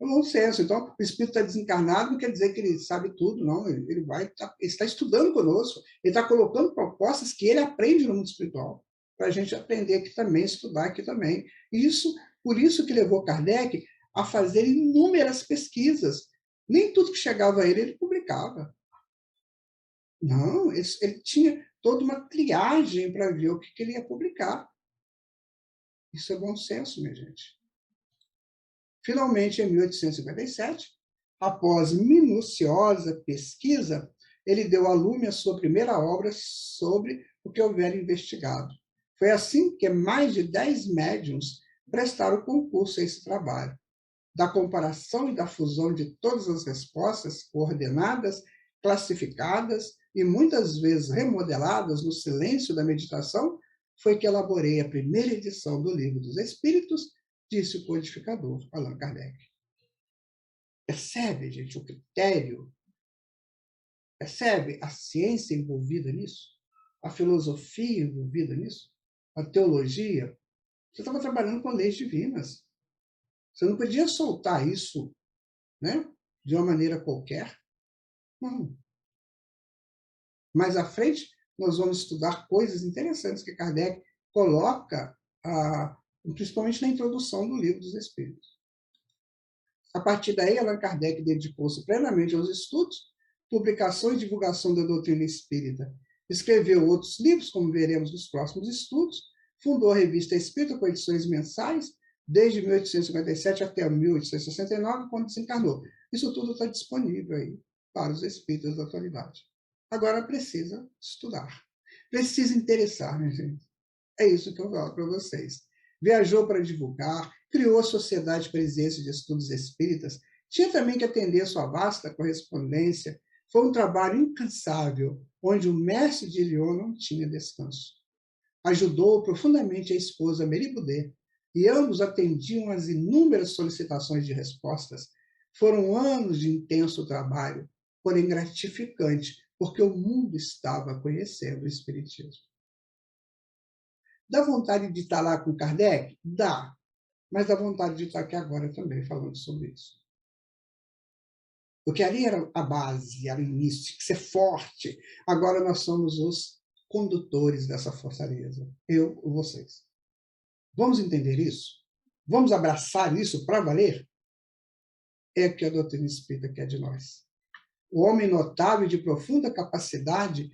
É bom senso. Então, o espírito está desencarnado, não quer dizer que ele sabe tudo, não. Ele está estudando conosco, ele está colocando propostas que ele aprende no mundo espiritual, para a gente aprender aqui também, estudar aqui também. Por isso que levou Kardec a fazer inúmeras pesquisas. Nem tudo que chegava a ele publicava. Não, ele tinha toda uma triagem para ver o que ele ia publicar. Isso é bom senso, minha gente. Finalmente, em 1857, após minuciosa pesquisa, ele deu a lume a sua primeira obra sobre o que houvera investigado. Foi assim que mais de 10 médiuns prestaram concurso a esse trabalho. Da comparação e da fusão de todas as respostas coordenadas, classificadas e muitas vezes remodeladas no silêncio da meditação, foi que elaborei a primeira edição do Livro dos Espíritos, disse o codificador Allan Kardec. Percebe, gente, o critério? Percebe a ciência envolvida nisso? A filosofia envolvida nisso? A teologia? Você estava trabalhando com leis divinas. Você não podia soltar isso, né, de uma maneira qualquer. Não. Mais à frente, nós vamos estudar coisas interessantes que Kardec coloca, principalmente na introdução do Livro dos Espíritos. A partir daí, Allan Kardec dedicou-se plenamente aos estudos, publicação e divulgação da doutrina espírita. Escreveu outros livros, como veremos nos próximos estudos, fundou a revista Espírita com edições mensais, desde 1857 até 1869, quando desencarnou. Isso tudo está disponível aí para os espíritas da atualidade. Agora precisa estudar. Precisa interessar, minha gente. É isso que eu falo para vocês. Viajou para divulgar, criou a Sociedade Presença de Estudos Espíritas, tinha também que atender sua vasta correspondência. Foi um trabalho incansável, onde o mestre de Lyon não tinha descanso. Ajudou profundamente a esposa Mary Boudet, e ambos atendiam às inúmeras solicitações de respostas. Foram anos de intenso trabalho, porém gratificante, porque o mundo estava conhecendo o Espiritismo. Dá vontade de estar lá com Kardec? Dá, mas dá vontade de estar aqui agora também falando sobre isso. Porque ali era a base, era o início, tinha que ser forte. Agora nós somos os condutores dessa fortaleza, eu ou vocês. Vamos entender isso? Vamos abraçar isso para valer? É o que a doutrina espírita quer de nós. O homem notável de profunda capacidade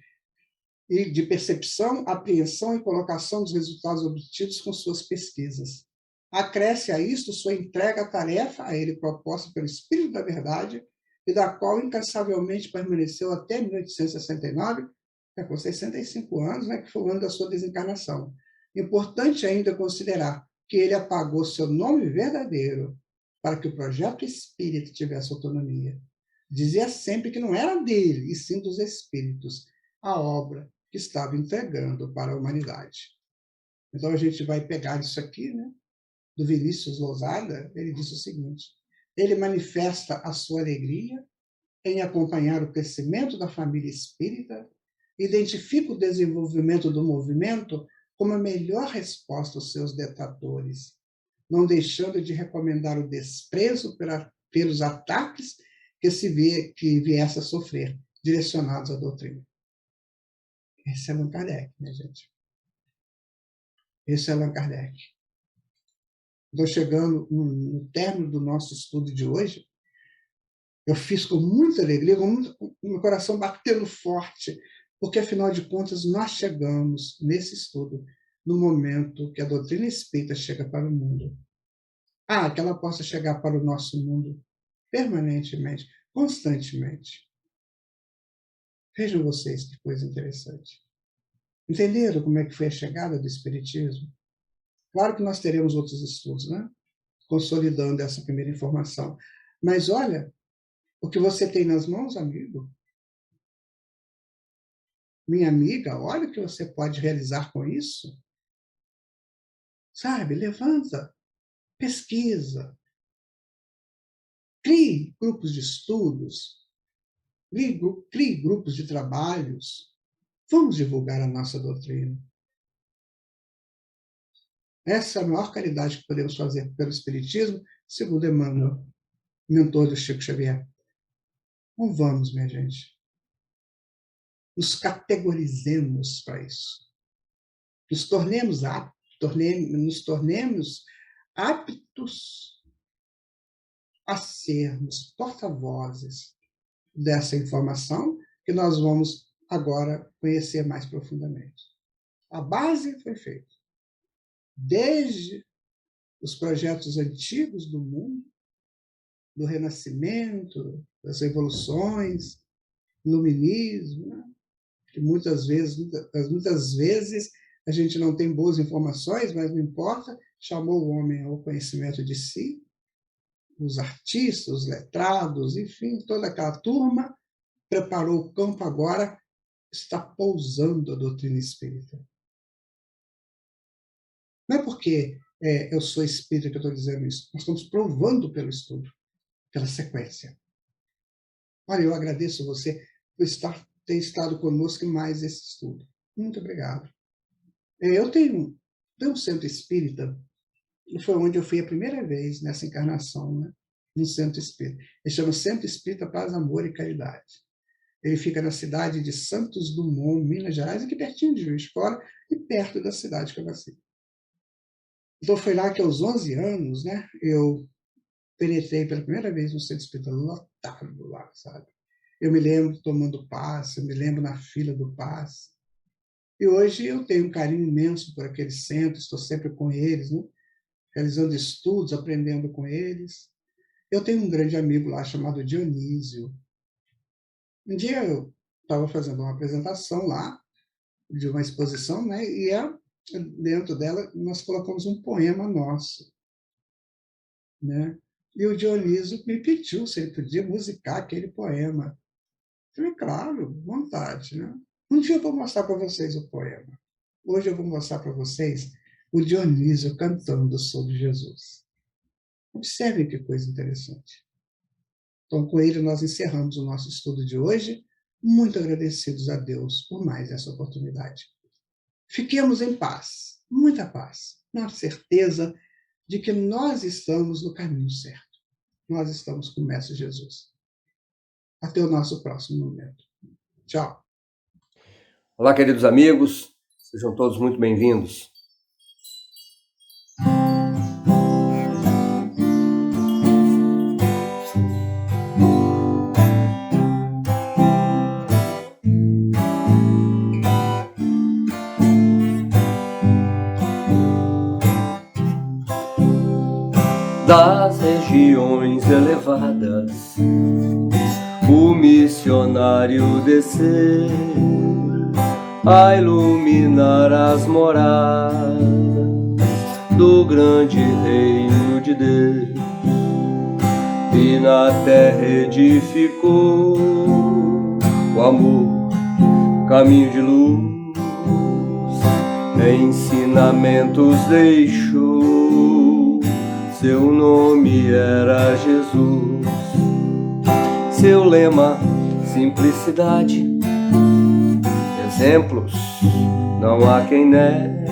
e de percepção, apreensão e colocação dos resultados obtidos com suas pesquisas. Acresce a isto sua entrega à tarefa a ele proposta pelo Espírito da Verdade e da qual incansavelmente permaneceu até 1869, com 65 anos, né, que foi o ano da sua desencarnação. Importante ainda considerar que ele apagou seu nome verdadeiro para que o projeto espírita tivesse autonomia. Dizia sempre que não era dele, e sim dos espíritos, a obra que estava entregando para a humanidade. Então a gente vai pegar isso aqui, né, do Vinícius Lousada. Ele disse o seguinte: ele manifesta a sua alegria em acompanhar o crescimento da família espírita, identifica o desenvolvimento do movimento como a melhor resposta aos seus detratores, não deixando de recomendar o desprezo pelos ataques que viesse a sofrer, direcionados à doutrina. Esse é Allan Kardec, minha gente. Esse é Allan Kardec. Estou chegando no término do nosso estudo de hoje. Eu fiz com muita alegria, com meu coração batendo forte, porque, afinal de contas, nós chegamos nesse estudo no momento que a doutrina espírita chega para o mundo. Que ela possa chegar para o nosso mundo permanentemente, constantemente. Vejam vocês que coisa interessante. Entenderam como é que foi a chegada do Espiritismo? Claro que nós teremos outros estudos, né, consolidando essa primeira informação. Mas olha, o que você tem nas mãos, amigo, minha amiga, olha o que você pode realizar com isso. Sabe, levanta, pesquisa, crie grupos de estudos, crie grupos de trabalhos. Vamos divulgar a nossa doutrina. Essa é a maior caridade que podemos fazer pelo Espiritismo, segundo Emmanuel, mentor do Chico Xavier. Não vamos, minha gente. Nos categorizemos para isso. Nos tornemos aptos a sermos porta-vozes dessa informação que nós vamos agora conhecer mais profundamente. A base foi feita. desde os projetos antigos do mundo, do Renascimento, das revoluções, iluminismo, né? Que muitas vezes a gente não tem boas informações, mas não importa, chamou o homem ao conhecimento de si, os artistas, os letrados, enfim, toda aquela turma preparou o campo, agora está pousando a doutrina espírita. Não é porque eu sou espírita que eu estou dizendo isso, nós estamos provando pelo estudo, pela sequência. Olha, eu agradeço você por ter estado conosco em mais esse estudo. Muito obrigado. Eu tenho um centro espírita, e foi onde eu fui a primeira vez nessa encarnação, né? No centro espírita. Ele chama Centro Espírita Paz, Amor e Caridade. Ele fica na cidade de Santos Dumont, Minas Gerais, aqui pertinho de Juiz de Fora e perto da cidade que eu nasci. Então foi lá que aos 11 anos, né, eu penetrei pela primeira vez no centro espírita, lotado lá, sabe? Eu me lembro tomando passe, eu me lembro na fila do passe. E hoje eu tenho um carinho imenso por aquele centro, estou sempre com eles, né? Realizando estudos, aprendendo com eles. Eu tenho um grande amigo lá chamado Dionísio. Um dia eu estava fazendo uma apresentação lá, de uma exposição, né? E dentro dela nós colocamos um poema nosso, né? E o Dionísio me pediu se ele podia musicar aquele poema. Eu falei, claro, vontade, né? Um dia eu vou mostrar para vocês o poema. Hoje eu vou mostrar para vocês o Dionísio cantando sobre Jesus. Observem que coisa interessante. Então, com ele, nós encerramos o nosso estudo de hoje, muito agradecidos a Deus por mais essa oportunidade. Fiquemos em paz, muita paz, na certeza de que nós estamos no caminho certo. Nós estamos com o Mestre Jesus. Até o nosso próximo momento. Tchau. Olá, queridos amigos, sejam todos muito bem-vindos. Das regiões elevadas, o missionário descer a iluminar as moradas do grande reino de Deus, e na terra edificou o amor, caminho de luz, ensinamentos deixou, seu nome era Jesus, seu lema, simplicidade, exemplos, não há quem negue,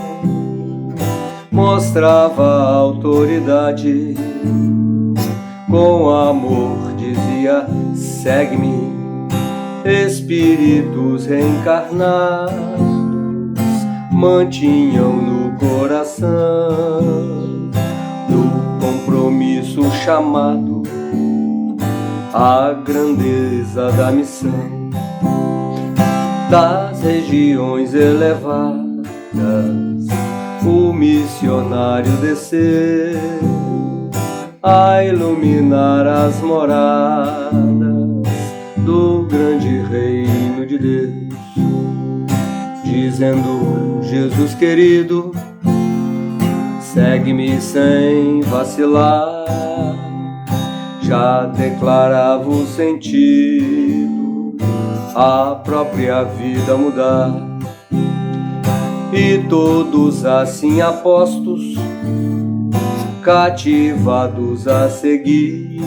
mostrava autoridade, com amor dizia, segue-me, espíritos reencarnados, mantinham no coração do compromisso chamado, a grandeza da missão. Das regiões elevadas, o missionário desceu a iluminar as moradas do grande reino de Deus, dizendo, Jesus querido, segue-me sem vacilar, já declarava o sentido, a própria vida mudar, e todos assim apostos, cativados a seguir,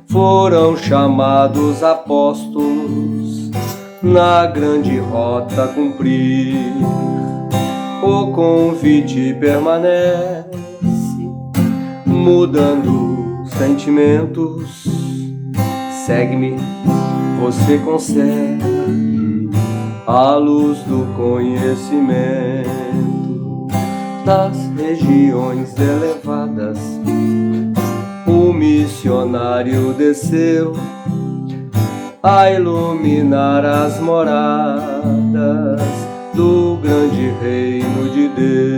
foram chamados apóstolos na grande rota a cumprir. O convite permanece, mudando sentimentos, segue-me, você consegue a luz do conhecimento. Das regiões elevadas, o missionário desceu a iluminar as moradas do grande reino de Deus.